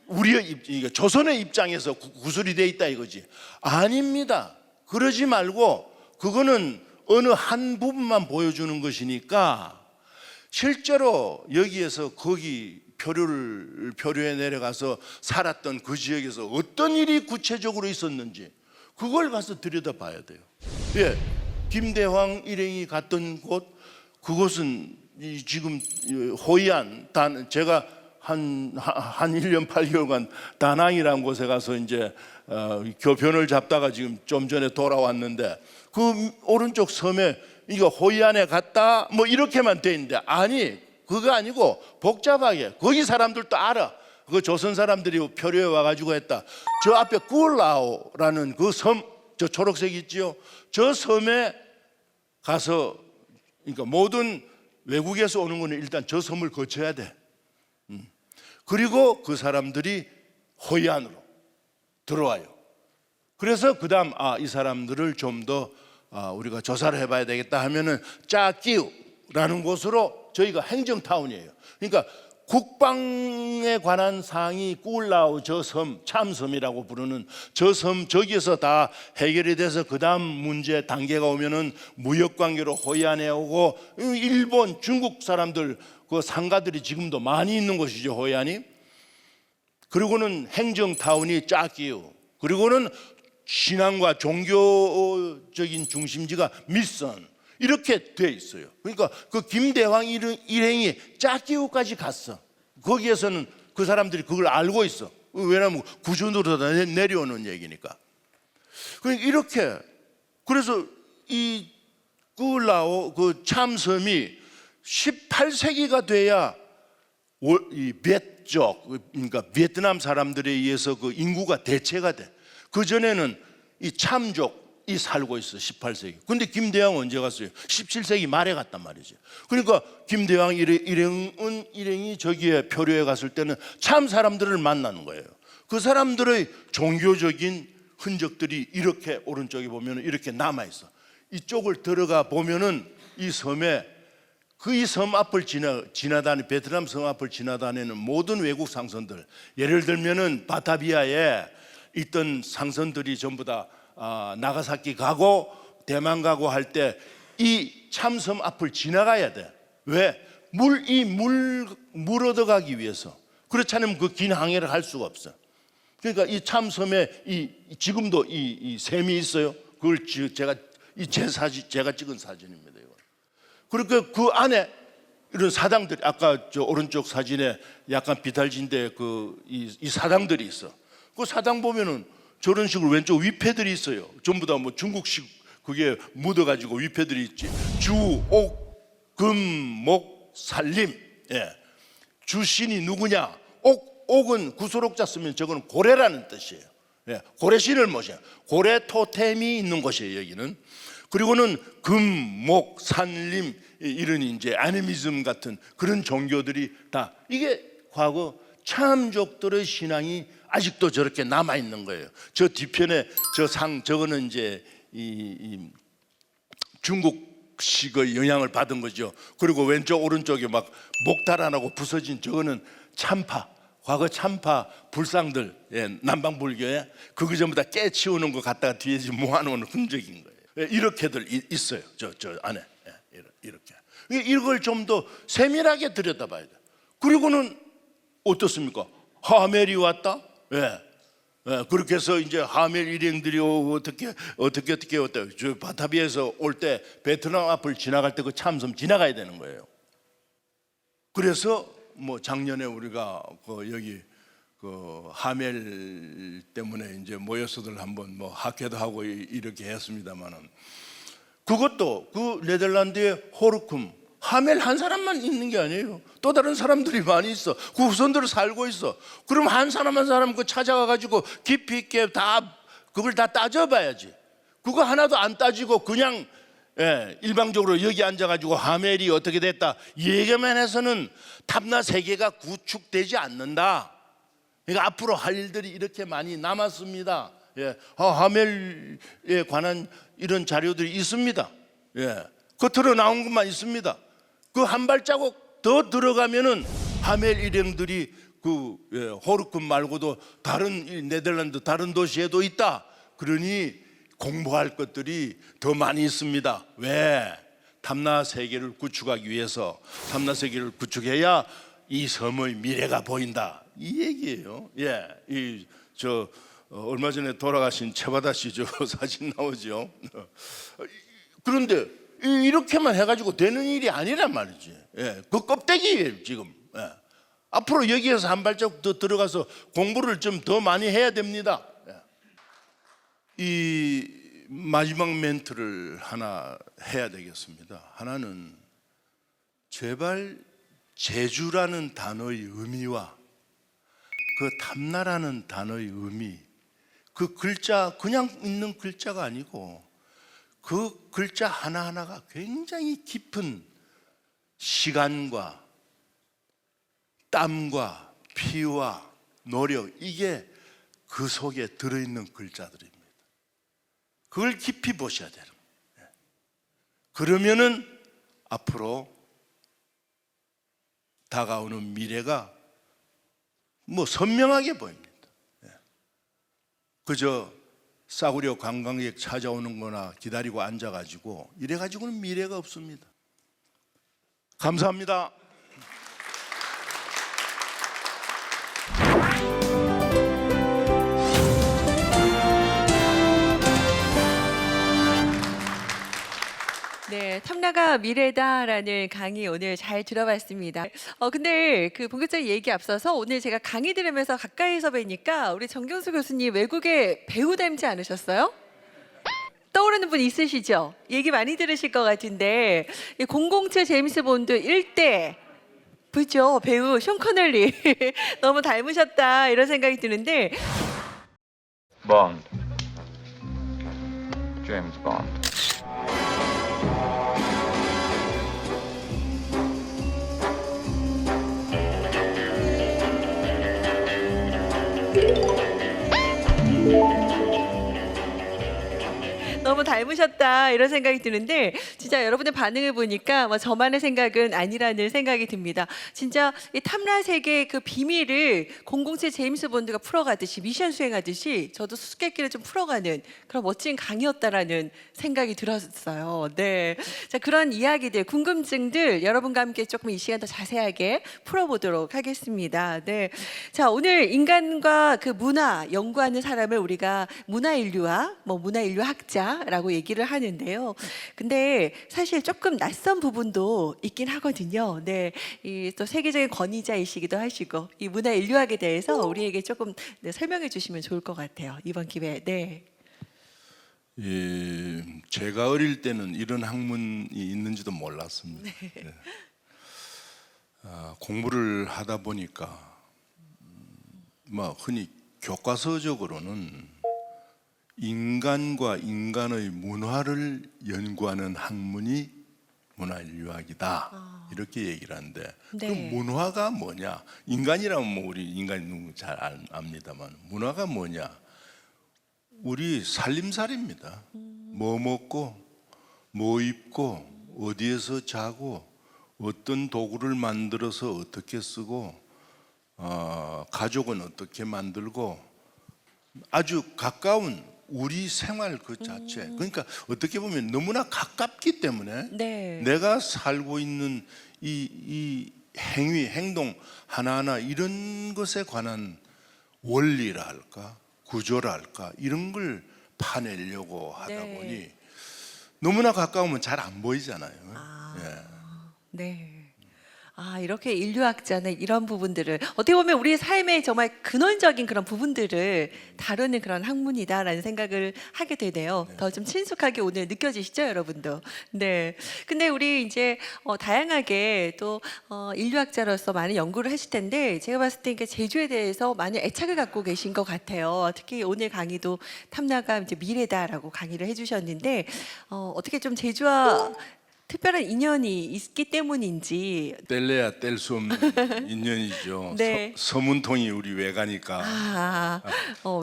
우리의 조선의 입장에서 구술이 돼 있다 이거지. 아닙니다. 그러지 말고 그거는 어느 한 부분만 보여주는 것이니까 실제로 여기에서 거기 표류에 내려가서 살았던 그 지역에서 어떤 일이 구체적으로 있었는지 그걸 가서 들여다봐야 돼요. 예, 김대황 일행이 갔던 곳, 그곳은 지금 호이안 제가 한 1년 8개월간 다낭이라는 곳에 가서 이제 교편을 잡다가 지금 좀 전에 돌아왔는데 그 오른쪽 섬에 이거 호이안에 갔다 뭐 이렇게만 돼 있는데 아니 그거 아니고 복잡하게 거기 사람들도 알아. 그 조선 사람들이 표류해 와가지고 했다. 저 앞에 꿀라오라는 그 섬, 저 초록색 있지요. 저 섬에 가서 그러니까 모든 외국에서 오는 거는 일단 저 섬을 거쳐야 돼. 그리고 그 사람들이 호이안으로 들어와요. 그래서 그 다음 이 사람들을 좀 더 우리가 조사를 해봐야 되겠다 하면은 짜끼우라는 곳으로 저희가 행정타운이에요. 그러니까 국방에 관한 사항이 꿀라오 저 섬, 참섬이라고 부르는 저 섬, 저기에서 다 해결이 돼서 그 다음 문제 단계가 오면은 무역관계로 호이안에 오고 일본, 중국 사람들 그 상가들이 지금도 많이 있는 곳이죠, 호이안이. 그리고는 행정타운이 짜끼우, 그리고는 신앙과 종교적인 중심지가 밀선, 이렇게 돼 있어요. 그러니까 그 김대황 일행이 짜끼우까지 갔어. 거기에서는 그 사람들이 그걸 알고 있어. 왜냐하면 구준으로 내려오는 얘기니까. 이렇게 그래서 이 꿀라오 그 참섬이 18세기가 돼야 이 벳족, 그러니까 베트남 사람들에 의해서 그 인구가 대체가 돼. 그 전에는 이 참족이 살고 있어 18세기. 근데 김대왕 언제 갔어요? 17세기 말에 갔단 말이죠. 그러니까 김대왕 일행이 저기에 표류해 갔을 때는 참 사람들을 만나는 거예요. 그 사람들의 종교적인 흔적들이 이렇게 오른쪽에 보면 이렇게 남아 있어. 이쪽을 들어가 보면은 이 섬에 이 섬 앞을 지나다니 베트남 섬 앞을 지나다니는 모든 외국 상선들, 예를 들면은 바타비아에 있던 상선들이 전부 다 나가사키 가고 대만 가고 할 때 이 참섬 앞을 지나가야 돼. 왜? 물 얻어가기 위해서. 그렇지 않으면 그 긴 항해를 할 수가 없어. 그러니까 이 참섬에 지금도 이 샘이 있어요. 그걸 제가 제가 찍은 사진입니다. 이거. 그러니까 그 안에 이런 사당들이 아까 저 오른쪽 사진에 약간 비탈진데 이 사당들이 있어. 그 사당 보면은 저런 식으로 왼쪽 위패들이 있어요. 전부 다 뭐 중국식 그게 묻어가지고 위패들이 있지. 주, 옥, 금, 목, 살림. 예. 주신이 누구냐? 옥은 구소록자 쓰면 저거는 고래라는 뜻이에요. 예. 고래신을 모셔. 고래 토템이 있는 곳이에요. 여기는. 그리고는 금, 목, 산림 이런 이제 아니미즘 같은 그런 종교들이 다 이게 과거 참족들의 신앙이 아직도 저렇게 남아 있는 거예요. 저 뒤편에 저거는 이제 이 중국식의 영향을 받은 거죠. 그리고 왼쪽 오른쪽에 막 목달아나고 부서진 저거는 참파, 과거 참파 불상들, 남방불교에 그거 전부 다 깨치우는 거 갖다가 뒤에 모아놓은 흔적인 거예요. 이렇게들 있어요. 저 안에. 이렇게. 이렇게. 이걸 좀 더 세밀하게 들여다봐야 돼. 그리고는 어떻습니까? 하멜이 왔다. 예. 예, 그렇게 해서 이제 하멜 일행들이 어떻게 저 바타비에서 올 때 베트남 앞을 지나갈 때 그 참섬 지나가야 되는 거예요. 그래서 뭐 작년에 우리가 그 여기 그 하멜 때문에 이제 모여서들 한번 뭐 학회도 하고 이렇게 했습니다만은, 그것도 그 네덜란드의 호르쿰 하멜 한 사람만 있는 게 아니에요. 또 다른 사람들이 많이 있어. 그 후손들을 살고 있어. 그럼 한 사람 한 사람 그 찾아가 가지고 깊이 있게 다 그걸 다 따져봐야지. 그거 하나도 안 따지고 그냥 일방적으로 여기 앉아가지고 하멜이 어떻게 됐다 얘기만 해서는 탐나 세계가 구축되지 않는다. 그러니까 앞으로 할 일들이 이렇게 많이 남았습니다. 하멜에 관한 이런 자료들이 있습니다. 겉으로 나온 것만 있습니다. 그 한 발자국 더 들어가면은 하멜 일행들이 그 호르쿰 말고도 다른 네덜란드 다른 도시에도 있다. 그러니 공부할 것들이 더 많이 있습니다. 왜? 탐나 세계를 구축하기 위해서, 탐나 세계를 구축해야 이 섬의 미래가 보인다. 이 얘기예요. 얼마 전에 돌아가신 최바다 씨 저 사진 나오죠. 그런데 이렇게만 해가지고 되는 일이 아니란 말이지. 그 껍데기예요 지금. 앞으로 여기에서 한 발자국 더 들어가서 공부를 좀 더 많이 해야 됩니다. 이 마지막 멘트를 하나 해야 되겠습니다. 하나는 제발 제주라는 단어의 의미와 그 탐나라는 단어의 의미, 그 글자 그냥 있는 글자가 아니고 그 글자 하나하나가 굉장히 깊은 시간과 땀과 피와 노력, 이게 그 속에 들어있는 글자들입니다. 그걸 깊이 보셔야 돼요. 그러면은 앞으로 다가오는 미래가 뭐 선명하게 보입니다. 그저 싸구려 관광객 찾아오는 거나 기다리고 앉아가지고 이래가지고는 미래가 없습니다. 감사합니다. 네, 탐나가 미래다라는 강의 오늘 잘 들어봤습니다. 근데 그 본격적인 얘기 앞서서 오늘 제가 강의 들으면서 가까이서 뵈니까 우리 정경수 교수님 외국의 배우 닮지 않으셨어요? 떠오르는 분 있으시죠? 얘기 많이 들으실 것 같은데 007 제임스 본드 1대 그죠? 배우 숀 커널리 너무 닮으셨다 이런 생각이 드는데 Bond. James Bond. 너무 닮으셨다 이런 생각이 드는데 진짜 여러분의 반응을 보니까 뭐 저만의 생각은 아니라는 생각이 듭니다. 진짜 이 탐라 세계의 그 비밀을 007 제임스 본드가 풀어가듯이 미션 수행하듯이 저도 수수께끼를 좀 풀어가는 그런 멋진 강의였다라는 생각이 들었어요. 네, 자 그런 이야기들, 궁금증들 여러분과 함께 조금 이 시간 더 자세하게 풀어보도록 하겠습니다. 네, 자 오늘 인간과 그 문화 연구하는 사람을 우리가 문화인류와 뭐 문화인류학자 라고 얘기를 하는데요. 근데 사실 조금 낯선 부분도 있긴 하거든요. 네, 이 또 세계적인 권위자이시기도 하시고 이 문화 인류학에 대해서 우리에게 조금 설명해 주시면 좋을 것 같아요. 이번 기회에. 네. 제가 어릴 때는 이런 학문이 있는지도 몰랐습니다. 공부를 하다 보니까 뭐 흔히 교과서적으로는 인간과 인간의 문화를 연구하는 학문이 문화인류학이다 이렇게 얘기를 하는데 네. 그럼 문화가 뭐냐? 인간이라면 뭐 우리 인간이 누구 잘 압니다만 문화가 뭐냐? 우리 살림살이입니다. 뭐 먹고 뭐 입고 어디에서 자고 어떤 도구를 만들어서 어떻게 쓰고 가족은 어떻게 만들고 아주 가까운 우리 생활 그 자체. 그러니까 어떻게 보면 너무나 가깝기 때문에 네. 내가 살고 있는 이 행위, 행동 하나하나 이런 것에 관한 원리라 할까, 구조라 할까 이런 걸 파내려고 하다 네. 보니 너무나 가까우면 잘 안 보이잖아요. 예. 네. 아, 이렇게 인류학자는 이런 부분들을 어떻게 보면 우리 삶의 정말 근원적인 그런 부분들을 다루는 그런 학문이다라는 생각을 하게 되네요. 더 좀 친숙하게 오늘 느껴지시죠, 여러분도? 네. 근데 우리 이제 다양하게 또 인류학자로서 많은 연구를 하실 텐데 제가 봤을 때 이게 제주에 대해서 많은 애착을 갖고 계신 것 같아요. 특히 오늘 강의도 탐나가 이제 미래다라고 강의를 해주셨는데 어떻게 좀 제주와 특별한 인연이 있기 때문인지. 뗄래야 뗄 수 없는 인연이죠. 네. 서문통이 우리 외가니까.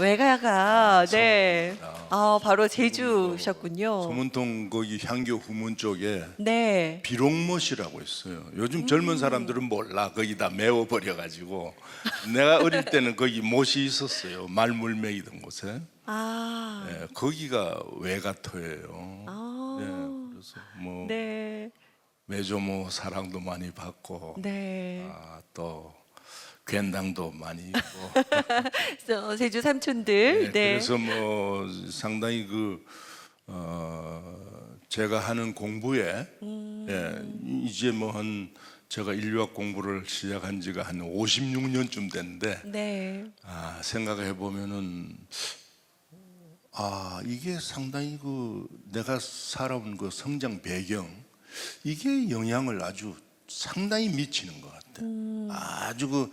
외가가 네. 바로 제주셨군요. 서문통 거기 향교 후문 쪽에 네. 비롱못이라고 있어요. 요즘 젊은 사람들은 몰라. 거기다 메워버려가지고 내가 어릴 때는 거기 못이 있었어요. 말물 먹이던 곳에. 네, 거기가 외가터예요. 네, 그래서 뭐 네. 매조모 사랑도 많이 받고 네. 또 괜당도 많이 있고 그래서 제주 삼촌들. 네. 그래서 뭐 상당히 제가 하는 공부에 이제 뭐 한 제가 인류학 공부를 시작한 지가 한 56년쯤 됐는데 네. 생각해 보면은 이게 상당히 내가 살아온 그 성장 배경 이게 영향을 아주 상당히 미치는 것 같아요. 아주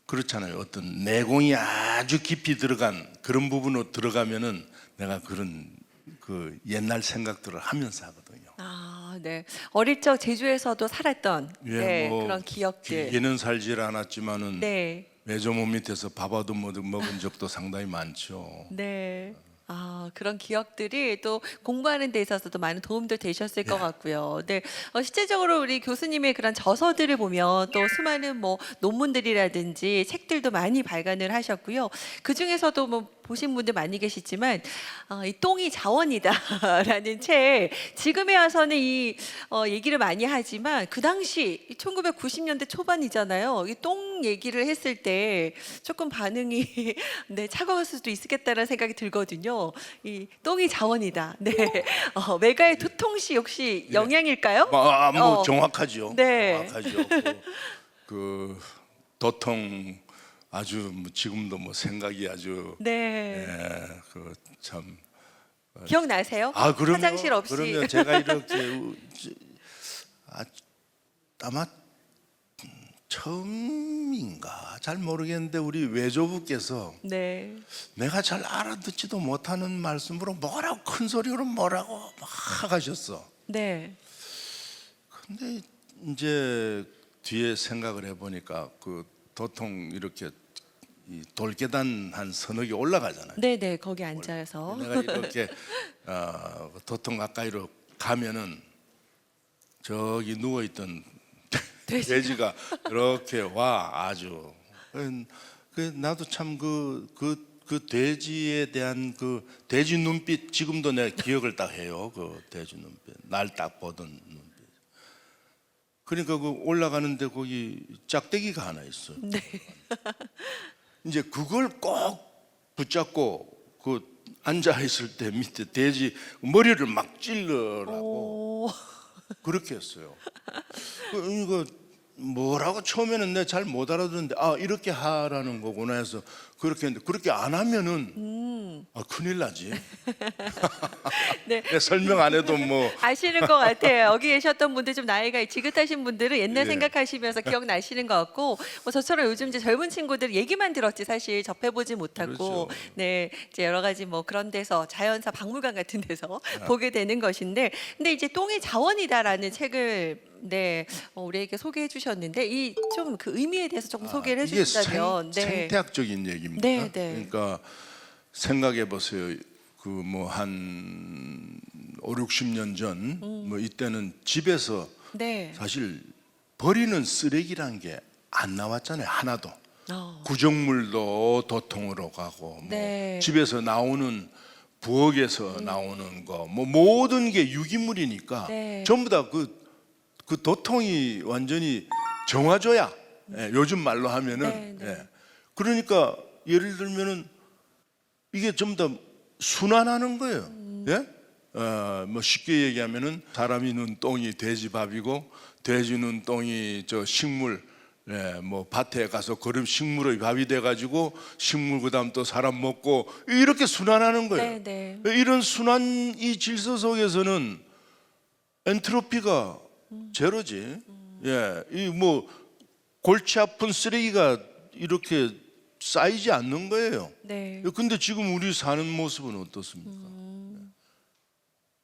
그렇잖아요. 어떤 내공이 아주 깊이 들어간 그런 부분으로 들어가면은 내가 그런 옛날 생각들을 하면서 하거든요. 네. 어릴 적 제주에서도 살았던 네, 뭐 그런 기억들. 길게는 살질 않았지만은 네. 매조모 밑에서 밥 얻어 먹은 적도 상당히 많죠. 네. 그런 기억들이 또 공부하는 데 있어서도 많은 도움도 되셨을 것 같고요. 네. 실제적으로 우리 교수님의 그런 저서들을 보면 또 수많은 뭐 논문들이라든지 책들도 많이 발간을 하셨고요. 그 중에서도 뭐 보신 분들 많이 계시지만 이 똥이 자원이다라는 책 지금에 와서는 이 얘기를 많이 하지만 그 당시 1990년대 초반이잖아요. 이 똥 얘기를 했을 때 조금 반응이 네, 차가웠을 수도 있겠다라는 생각이 들거든요. 이 똥이 자원이다. 네. 외가의 두통시 혹시 영향일까요? 뭐 정확하죠. 네. 정확하죠. 도통 아주 지금도 뭐 생각이 아주 네. 참 기억나세요? 그럼요. 화장실 없이. 그러면 제가 이렇게 아마 처음인가 잘 모르겠는데 우리 외조부께서 네. 내가 잘 알아듣지도 못하는 말씀으로 뭐라고 큰 소리로 뭐라고 막 하셨어. 네. 근데 이제 뒤에 생각을 해보니까 도통 이렇게 이 돌계단 한 서너 개 올라가잖아요. 네, 거기 앉아서. 내가 이렇게 도통 가까이로 가면은 저기 누워 있던 돼지가 그렇게 와 아주. 나도 참 그 돼지에 대한 돼지 눈빛 지금도 내가 기억을 딱 해요. 그 돼지 눈빛 날 딱 보던 눈빛. 그러니까 올라가는데 거기 짝대기가 하나 있어요. 네. 이제 그걸 꼭 붙잡고 앉아 있을 때 밑에 돼지 머리를 막 찔러라고 그렇게 했어요. 이거 뭐라고 처음에는 내가 잘 못 알아듣는데 이렇게 하라는 거구나 해서 그렇게 했는데 그렇게 안 하면은 큰일 나지. 네. 내가 설명 안 해도 뭐 아시는 것 같아요. 여기 계셨던 분들 좀 나이가 지긋하신 분들은 옛날 예. 생각하시면서 기억나시는 것 같고 뭐 저처럼 요즘 이제 젊은 친구들 얘기만 들었지 사실 접해보지 못하고 그렇죠. 네 이제 여러 가지 뭐 그런 데서 자연사 박물관 같은 데서 보게 되는 것인데 근데 이제 똥이 자원이다라는 책을 네 우리에게 소개해 주셨는데 이 좀 그 의미에 대해서 조금 소개를 이게 해주신다면 생태학적인 얘기입니다. 네. 그러니까 생각해 보세요. 뭐 한 5, 60년 전 뭐 이때는 집에서 네. 사실 버리는 쓰레기란 게 안 나왔잖아요. 하나도. 어. 구정물도 도통으로 가고 뭐 네. 집에서 나오는 부엌에서 나오는 거, 뭐 모든 게 유기물이니까 네. 전부 다 그 도통이 완전히 정화조야. 예, 요즘 말로 하면은. 네, 네. 예. 그러니까 예를 들면은 이게 전부 다 순환하는 거예요. 예? 뭐 쉽게 얘기하면은 사람이 눈동이 돼지 밥이고 돼지 눈동이 저 식물. 예, 뭐 밭에 가서 걸음 식물의 밥이 돼가지고 식물 그다음 또 사람 먹고 이렇게 순환하는 거예요. 네, 이런 순환 이 질서 속에서는 엔트로피가 제로지. 예, 이 뭐 골치 아픈 쓰레기가 이렇게 쌓이지 않는 거예요. 네. 근데 지금 우리 사는 모습은 어떻습니까?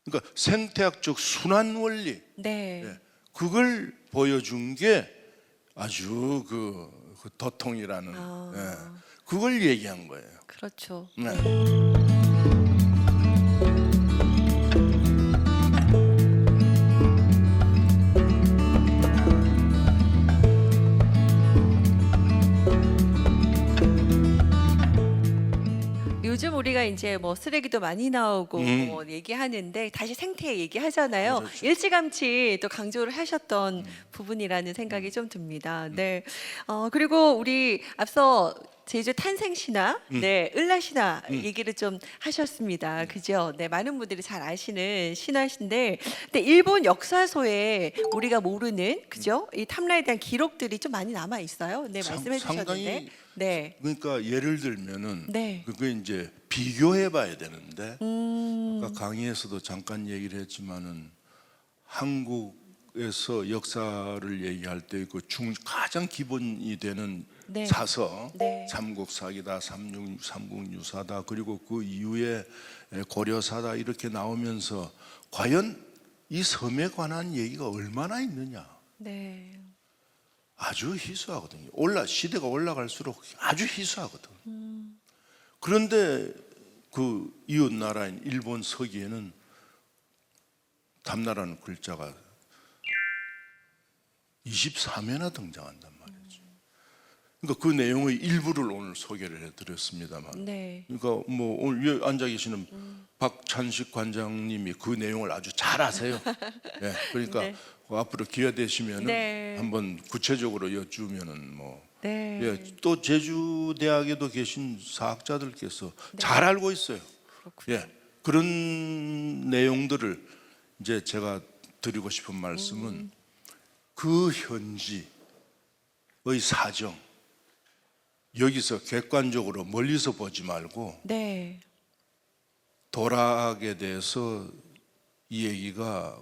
그러니까 생태학적 순환 원리, 네. 예, 그걸 보여준 게 아주 그 도통이라는 예, 그걸 얘기한 거예요. 그렇죠. 네. 요즘 우리가 이제 뭐 쓰레기도 많이 나오고 뭐 얘기하는데 다시 생태 얘기하잖아요. 그렇죠. 일찌감치 또 강조를 하셨던 부분이라는 생각이 좀 듭니다. 네. 그리고 우리 앞서 제주 탄생신화, 네, 을라신화 얘기를 좀 하셨습니다. 그죠? 네, 많은 분들이 잘 아시는 신화신데, 근데 일본 역사소에 우리가 모르는, 그죠? 이 탐라에 대한 기록들이 좀 많이 남아 있어요. 네, 말씀해 주셨는데, 상당히 네, 그러니까 예를 들면은 네. 그거 이제 비교해 봐야 되는데 아까 강의에서도 잠깐 얘기를 했지만은 한국에서 역사를 얘기할 때 그 가장 기본이 되는 네. 사서 네. 삼국사기다, 삼국유사다, 그리고 그 이후에 고려사다 이렇게 나오면서 과연 이 섬에 관한 얘기가 얼마나 있느냐? 네. 아주 희소하거든요. 시대가 올라갈수록 아주 희소하거든. 그런데 그 이웃 나라인 일본 서기에는 탐나라는 글자가 24매나 등장한단 말이죠. 그러니까 그 내용의 일부를 오늘 소개를 해드렸습니다만, 네. 그러니까 뭐 오늘 여기 앉아 계시는 박찬식 관장님이 그 내용을 아주 잘 아세요. 예, 그러니까 네. 앞으로 기회 되시면은 네. 한번 구체적으로 여쭈면은 뭐. 네. 예, 또 제주 대학에도 계신 사학자들께서 잘 알고 있어요. 그렇군요. 예, 그런 내용들을 이제 제가 드리고 싶은 말씀은 그 현지의 사정 여기서 객관적으로 멀리서 보지 말고 네. 도락에 대해서 이 얘기가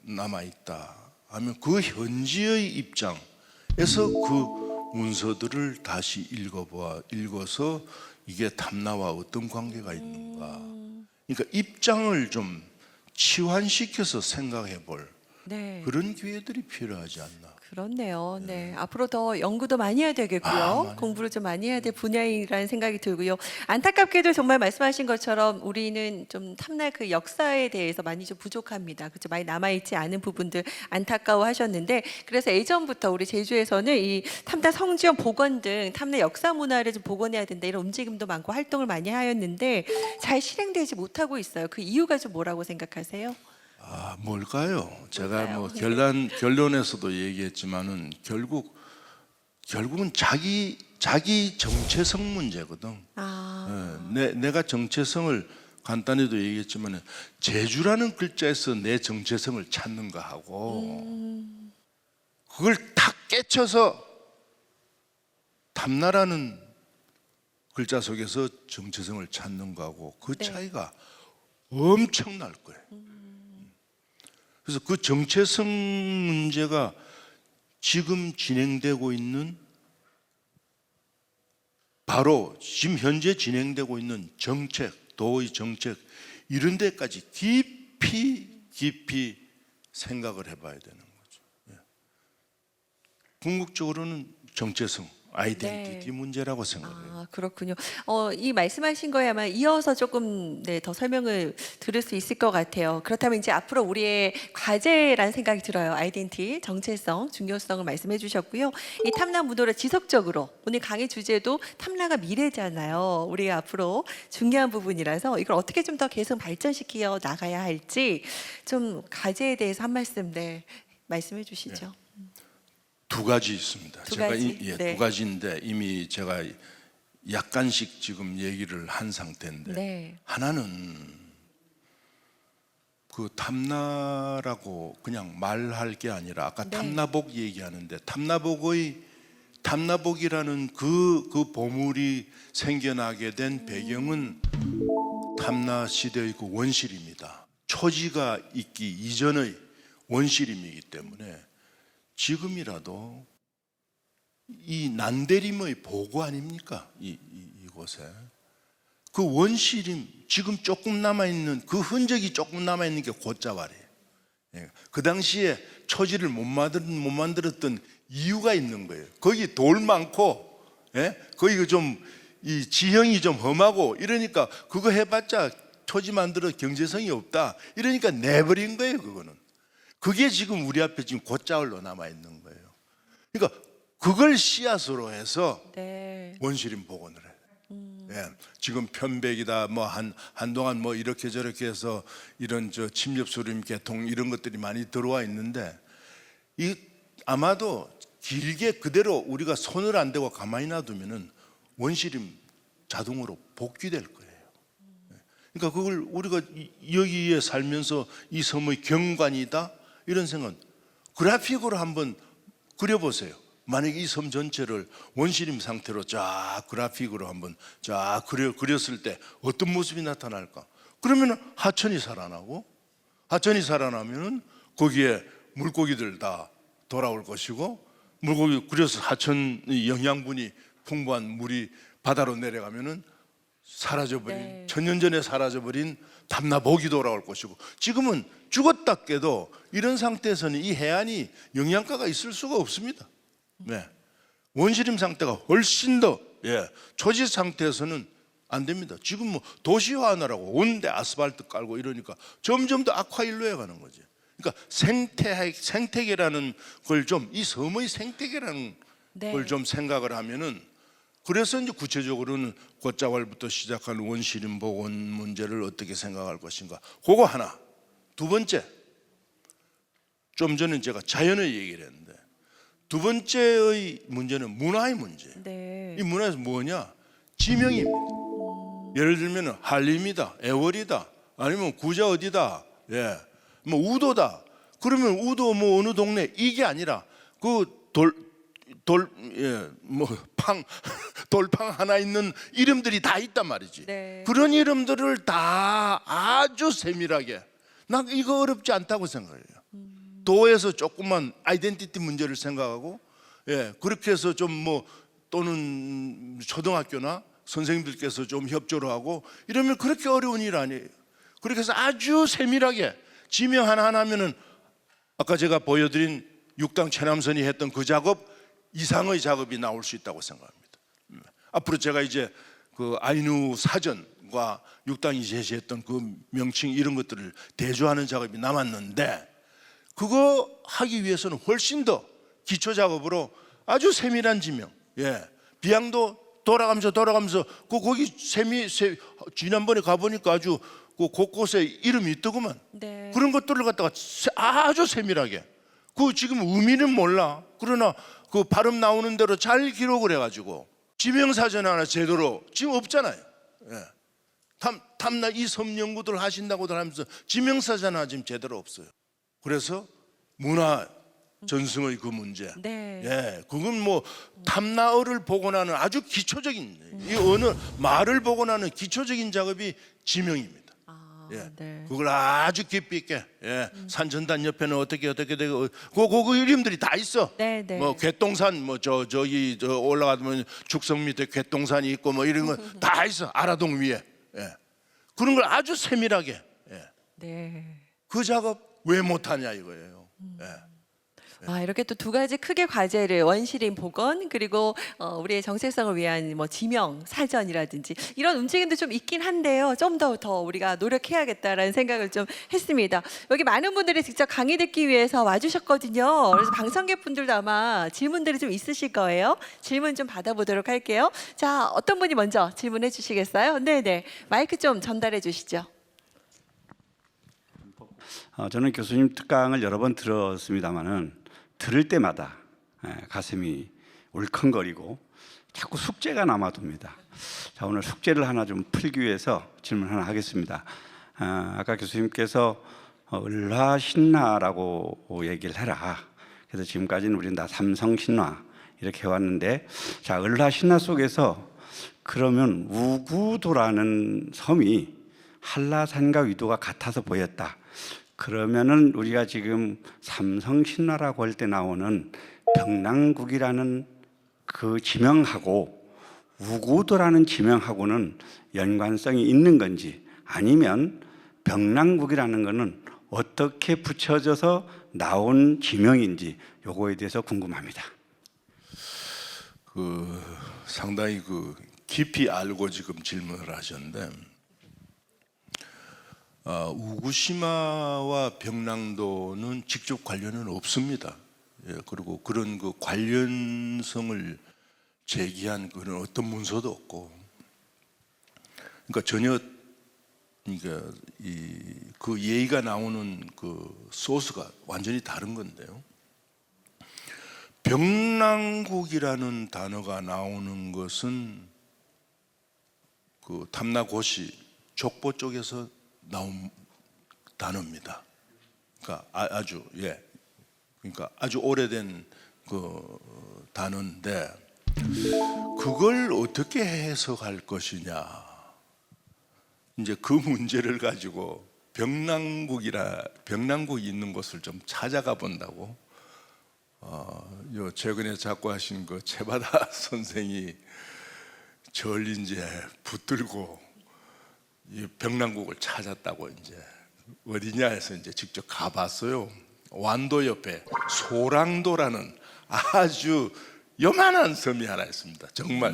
남아 있다 하면 그 현지의 입장에서 그 문서들을 다시 읽어서 이게 탐나와 어떤 관계가 있는가. 그러니까 입장을 좀 치환시켜서 생각해 볼 네. 그런 기회들이 필요하지 않나. 그렇네요. 네. 앞으로 더 연구도 많이 해야 되겠고요. 공부를 좀 많이 해야 될 분야이라는 생각이 들고요. 안타깝게도 정말 말씀하신 것처럼 우리는 좀 탐날 그 역사에 대해서 많이 좀 부족합니다. 그렇죠. 많이 남아있지 않은 부분들 안타까워하셨는데 그래서 예전부터 우리 제주에서는 이 탐나 성지원 복원 등 탐나 역사 문화를 좀 복원해야 된다 이런 움직임도 많고 활동을 많이 하였는데 잘 실행되지 못하고 있어요. 그 이유가 좀 뭐라고 생각하세요? 뭘까요? 제가 뭐 뭘까요? 결론에서도 얘기했지만은 결국은 자기 정체성 문제거든. 내가 정체성을 간단히도 얘기했지만은 제주라는 글자에서 내 정체성을 찾는가 하고 그걸 탁 깨쳐서 탐나라는 글자 속에서 정체성을 찾는 거하고 그 네. 차이가 엄청날 거예요. 그래서 그 정체성 문제가 지금 진행되고 있는 바로 지금 현재 진행되고 있는 정책, 도의 정책 이런 데까지 깊이 생각을 해봐야 되는 거죠. 예. 궁극적으로는 정체성, 아이덴티티 네. 문제라고 생각해요. 아, 그렇군요. 이 말씀하신 거에 아마 이어서 조금 더 설명을 들을 수 있을 것 같아요. 그렇다면 이제 앞으로 우리의 과제라는 생각이 들어요. 아이덴티, 정체성, 중요성을 말씀해 주셨고요. 이 탐라 문호를 지속적으로, 오늘 강의 주제도 탐라가 미래잖아요. 우리가 앞으로 중요한 부분이라서 이걸 어떻게 좀 더 계속 발전시켜 나가야 할지 좀 과제에 대해서 한 말씀 말씀해 주시죠. 두 가지 있습니다. 두 제가 가지? 네. 두 가지인데 이미 제가 약간씩 지금 얘기를 한 상태인데 네. 하나는 그 탐나라고 그냥 말할 게 아니라 아까 네. 탐나복 얘기하는데 탐나복이라는 그 보물이 생겨나게 된 배경은 탐나 시대의 그 원시림이다. 초지가 있기 이전의 원시림이기 때문에 지금이라도 이 난데림의 보고 아닙니까? 이곳에 그 원시림 지금 조금 남아 있는 그 흔적이 조금 남아 있는 게 곶자왈이에요. 예. 그 당시에 초지를 못 만들었던 이유가 있는 거예요. 거기 돌 많고, 예? 거기 좀 이 지형이 좀 험하고 이러니까 그거 해봤자 초지 만들어 경제성이 없다. 이러니까 내버린 거예요. 그거는. 그게 지금 우리 앞에 지금 곶자왈로 남아 있는 거예요. 그러니까 그걸 씨앗으로 해서 네. 원시림 복원을 해요. 예, 지금 편백이다 뭐 한동안 뭐 이렇게 저렇게 해서 이런 저 침엽수림 계통 이런 것들이 많이 들어와 있는데 이 아마도 길게 그대로 우리가 손을 안 대고 가만히 놔두면은 원시림 자동으로 복귀될 거예요. 그러니까 그걸 우리가 여기에 살면서 이 섬의 경관이다 이런 생각 그래픽으로 한번 그려보세요. 만약에 이 섬 전체를 원시림 상태로 쫙 그래픽으로 한번 쫙 그렸을 때 어떤 모습이 나타날까? 그러면 하천이 살아나고 하천이 살아나면은 거기에 물고기들 다 돌아올 것이고 물고기 그래서 하천의 영양분이 풍부한 물이 바다로 내려가면은 사라져버린 네. 천년 전에 사라져버린 탐나복이 돌아올 것이고 지금은 죽었다 깨도 이런 상태에서는 이 해안이 영양가가 있을 수가 없습니다. 네. 원시림 상태가 훨씬 더 초지 상태에서는 안 됩니다. 지금 뭐 도시화하느라고 온데 아스팔트 깔고 이러니까 점점 더 악화일로에 가는 거지. 그러니까 생태계라는 걸 좀 이 섬의 생태계라는 네. 걸 좀 생각을 하면은 그래서 이제 구체적으로는 곶자왈부터 시작한 원시림 복원 문제를 어떻게 생각할 것인가. 그거 하나. 두 번째. 좀 전에 제가 자연의 얘기를 했는데 두 번째의 문제는 문화의 문제. 네. 이 문화에서 뭐냐? 지명입니다. 예를 들면 한림이다, 애월이다, 아니면 구자 어디다, 뭐 우도다. 그러면 우도 뭐 어느 동네 이게 아니라 그 돌팡 하나 있는 이름들이 다 있단 말이지. 네. 그런 이름들을 다 아주 세밀하게. 난 이거 어렵지 않다고 생각해요. 도에서 조금만 아이덴티티 문제를 생각하고, 그렇게 해서 좀 뭐 또는 초등학교나 선생님들께서 좀 협조를 하고 이러면 그렇게 어려운 일 아니에요. 그렇게 해서 아주 세밀하게 지명 하나 하면은 아까 제가 보여드린 육당 최남선이 했던 그 작업 이상의 작업이 나올 수 있다고 생각합니다. 앞으로 제가 이제 그 아이누 사전과 육당이 제시했던 그 명칭 이런 것들을 대조하는 작업이 남았는데 그거 하기 위해서는 훨씬 더 기초 작업으로 아주 세밀한 지명, 비양도 돌아가면서 거기 지난번에 가보니까 아주 그 곳곳에 이름이 있더구만. 네. 그런 것들을 갖다가 아주 세밀하게. 그 지금 의미는 몰라. 그러나 그 발음 나오는 대로 잘 기록을 해가지고 지명사전 하나 제대로 지금 없잖아요. 탐나 이 섬 연구들 하신다고들 하면서 지명사전 하나 지금 제대로 없어요. 그래서 문화 전승의 그 문제. 네. 그건 뭐 탐나어를 복원하는 아주 기초적인 이 언어 말을 복원하는 기초적인 작업이 지명입니다. 네. 그걸 아주 깊이 있게 산전단 옆에는 어떻게 되고 그 이름들이 다 있어. 네. 뭐 곶동산 뭐 저기 올라가면 죽성 밑에 곶동산이 있고 뭐 이런 거 다 있어. 아라동 위에. 그런 걸 아주 세밀하게. 네. 그 작업 왜 못하냐 이거예요. 이렇게 또 두 가지 크게 과제를 원시림 복원 그리고 우리의 정체성을 위한 뭐 지명 사전이라든지 이런 움직임도 좀 있긴 한데요. 좀 더 우리가 노력해야겠다라는 생각을 좀 했습니다. 여기 많은 분들이 직접 강의 듣기 위해서 와주셨거든요. 그래서 방청객 분들도 아마 질문들이 좀 있으실 거예요. 질문 좀 받아보도록 할게요. 자, 어떤 분이 먼저 질문해 주시겠어요? 네네. 마이크 좀 전달해 주시죠. 저는 교수님 특강을 여러 번 들었습니다마는 들을 때마다 가슴이 울컹거리고 자꾸 숙제가 남아둡니다. 자, 오늘 숙제를 하나 좀 풀기 위해서 질문 하나 하겠습니다. 아까 교수님께서 을화신화라고 얘기를 해라. 그래서 지금까지는 우리는 다 삼성신화 이렇게 해왔는데, 자, 을화신화 속에서 그러면 우구도라는 섬이 한라산과 위도가 같아서 보였다. 그러면은 우리가 지금 삼성신화라고 할 때 나오는 병랑국이라는 그 지명하고 우구도라는 지명하고는 연관성이 있는 건지, 아니면 병랑국이라는 것은 어떻게 붙여져서 나온 지명인지 요거에 대해서 궁금합니다. 상당히 깊이 알고 지금 질문을 하셨는데, 우구시마와 병랑도는 직접 관련은 없습니다. 예, 그리고 그런 관련성을 제기한 그런 어떤 문서도 없고, 그러니까 전혀 그 예의가 나오는 그 소스가 완전히 다른 건데요. 병랑국이라는 단어가 나오는 것은 그 탐나고시 족보 쪽에서 나온 단어입니다. 그러니까 그러니까 아주 오래된 그 단어인데, 그걸 어떻게 해석할 것이냐, 이제 그 문제를 가지고 병랑국이 있는 곳을 좀 찾아가 본다고 요 최근에 작고하신 그 최바다 선생이 절 이제 붙들고 이 병랑국을 찾았다고, 이제 어디냐 해서 이제 직접 가봤어요. 완도 옆에 소랑도라는 아주 요만한 섬이 하나 있습니다. 정말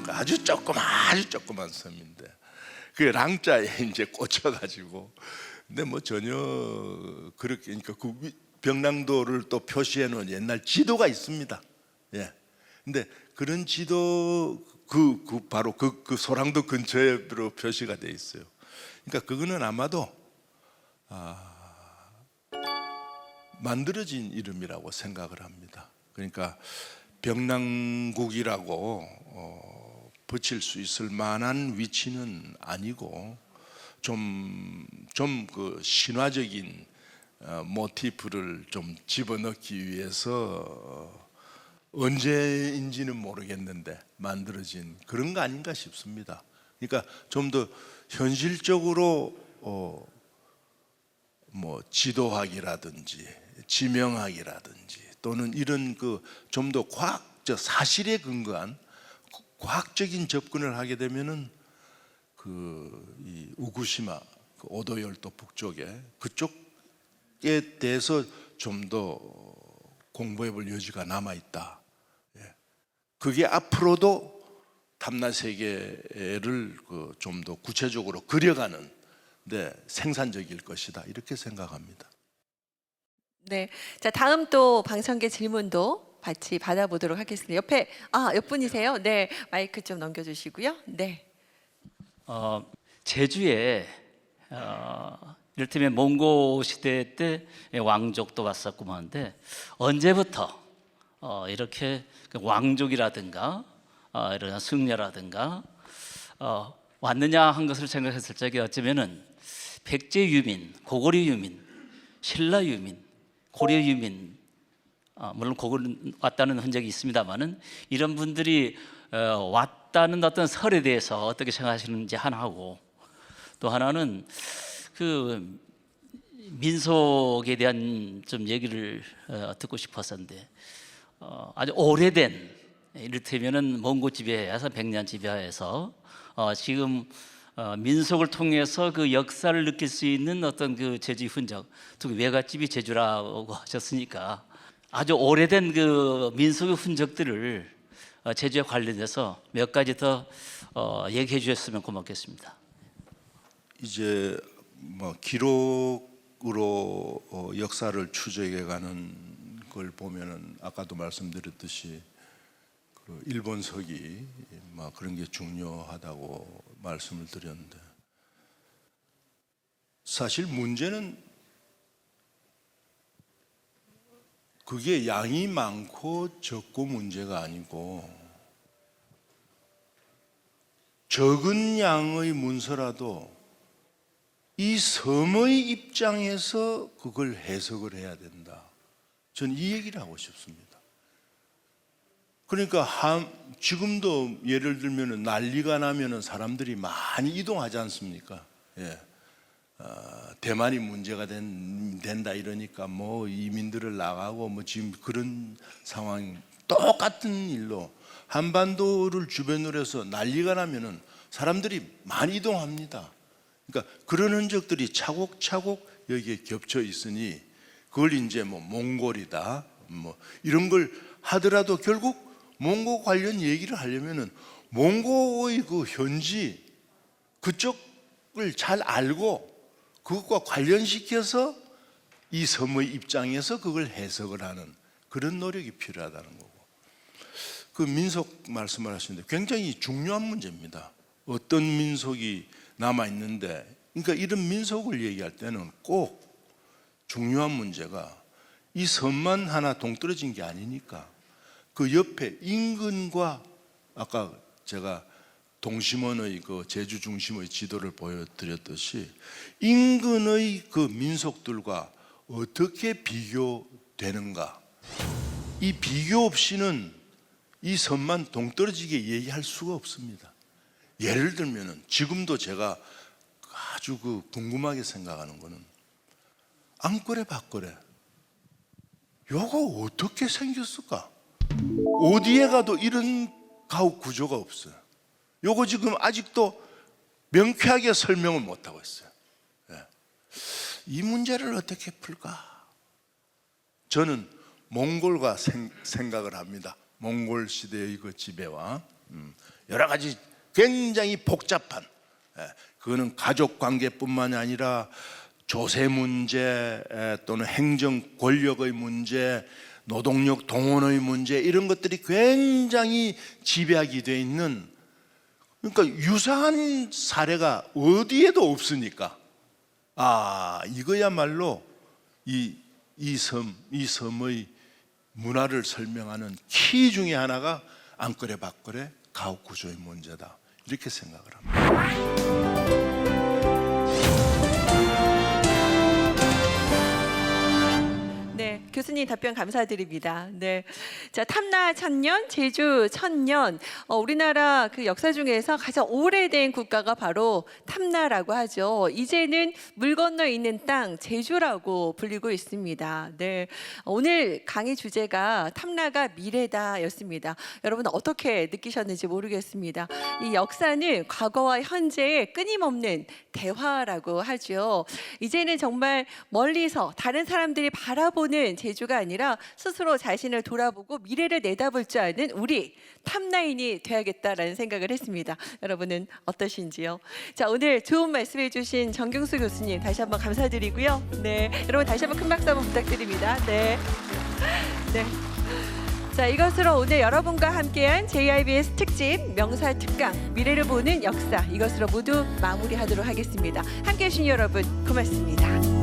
아주 조그만 섬인데, 그 랑자에 이제 꽂혀가지고, 근데 뭐 전혀 그렇게, 그러니까 그 병랑도를 또 표시해 놓은 옛날 지도가 있습니다. 예. 근데 그런 지도 바로 그 소랑도 근처에로 표시가 돼 있어요. 그러니까 그거는 아마도 만들어진 이름이라고 생각을 합니다. 그러니까 병랑국이라고 붙일 수 있을 만한 위치는 아니고, 좀 그 신화적인 모티프를 좀 집어넣기 위해서 언제인지는 모르겠는데 만들어진 그런 거 아닌가 싶습니다. 그러니까 좀 더 현실적으로 뭐 지도학이라든지 지명학이라든지 또는 이런 좀 더 사실에 근거한 과학적인 접근을 하게 되면은 이 우구시마 오도 열도 북쪽에 그쪽에 대해서 좀 더 공부해볼 여지가 남아 있다. 예. 그게 앞으로도 탐나 세계를 좀 더 구체적으로 그려가는 데 생산적일 것이다, 이렇게 생각합니다. 네, 자 다음 또 방청객 질문도 같이 받아보도록 하겠습니다. 옆 분이세요? 네, 마이크 좀 넘겨주시고요. 네. 제주에 이를테면 몽고 시대 때 왕족도 왔었고 하는데, 언제부터 이렇게 왕족이라든가 이런 승려라든가 왔느냐 한 것을 생각했을 적에 어쩌면은 백제 유민, 고구려 유민, 신라 유민, 고려 유민, 물론 고구려 왔다는 흔적이 있습니다만은 이런 분들이 왔다는 어떤 설에 대해서 어떻게 생각하시는지 하나하고, 또 하나는 민속에 대한 좀 얘기를 듣고 싶었었는데 아주 오래된 이를테면은 몽고 지배하에서 100년 지배하에서 지금 민속을 통해서 그 역사를 느낄 수 있는 어떤 그 제주 흔적, 특히 외갓집이 제주라고 하셨으니까 아주 오래된 그 민속의 흔적들을 제주에 관련해서 몇 가지 더 얘기해 주셨으면 고맙겠습니다. 이제 뭐 기록으로 역사를 추적해가는 걸 보면은 아까도 말씀드렸듯이 그 일본서기 막 그런 게 중요하다고 말씀을 드렸는데, 사실 문제는 그게 양이 많고 적고 문제가 아니고, 적은 양의 문서라도 이 섬의 입장에서 그걸 해석을 해야 된다. 저는 이 얘기를 하고 싶습니다. 그러니까 지금도 예를 들면 난리가 나면 사람들이 많이 이동하지 않습니까? 예. 대만이 문제가 된다 이러니까 뭐 이민들을 나가고 뭐 지금 그런 상황, 똑같은 일로 한반도를 주변으로 해서 난리가 나면은 사람들이 많이 이동합니다. 그러니까 그런 흔적들이 차곡차곡 여기에 겹쳐 있으니 그걸 이제 뭐 몽골이다 뭐 이런 걸 하더라도 결국 몽고 관련 얘기를 하려면은 몽고의 그 현지 그쪽을 잘 알고 그것과 관련시켜서 이 섬의 입장에서 그걸 해석을 하는 그런 노력이 필요하다는 거고, 그 민속 말씀을 하시는데 굉장히 중요한 문제입니다. 어떤 민속이 남아 있는데, 그러니까 이런 민속을 얘기할 때는 꼭 중요한 문제가 이 섬만 하나 동떨어진 게 아니니까 그 옆에 인근과, 아까 제가 동심원의 그 제주 중심의 지도를 보여드렸듯이 인근의 그 민속들과 어떻게 비교되는가, 이 비교 없이는 이 섬만 동떨어지게 얘기할 수가 없습니다. 예를 들면은 지금도 제가 아주 그 궁금하게 생각하는 거는 앙꼬레 박꼬레 요거 어떻게 생겼을까? 어디에 가도 이런 가옥 구조가 없어요. 요거 지금 아직도 명쾌하게 설명을 못하고 있어요. 이 문제를 어떻게 풀까? 저는 몽골과 생각을 합니다. 몽골 시대의 그 지배와 여러 가지 굉장히 복잡한, 그거는 가족 관계뿐만이 아니라 조세 문제 또는 행정 권력의 문제, 노동력 동원의 문제, 이런 것들이 굉장히 집약이 되어 있는, 그러니까 유사한 사례가 어디에도 없으니까 이거야말로 이 섬의 문화를 설명하는 키 중에 하나가 앙꼬레 박꼬레 가옥 구조의 문제다, 이렇게 생각을 합니다. 네, 교수님 답변 감사드립니다. 네, 자, 탐나 1000년, 제주 1000년. 우리나라 그 역사 중에서 가장 오래된 국가가 바로 탐나라고 하죠. 이제는 물 건너 있는 땅 제주라고 불리고 있습니다. 네, 오늘 강의 주제가 탐나가 미래다였습니다. 여러분 어떻게 느끼셨는지 모르겠습니다. 이 역사는 과거와 현재의 끊임없는 대화라고 하죠. 이제는 정말 멀리서 다른 사람들이 바라보는 제주가 아니라 스스로 자신을 돌아보고 미래를 내다볼 줄 아는 우리 탐나인이 돼야겠다라는 생각을 했습니다. 여러분은 어떠신지요? 자, 오늘 좋은 말씀해 주신 정경수 교수님 다시 한번 감사드리고요. 네, 여러분 다시 한번 큰 박수 한번 부탁드립니다. 네. 네. 자, 이것으로 오늘 여러분과 함께한 JIBS 특집 명사 특강 미래를 보는 역사, 이것으로 모두 마무리하도록 하겠습니다. 함께해 주신 여러분 고맙습니다.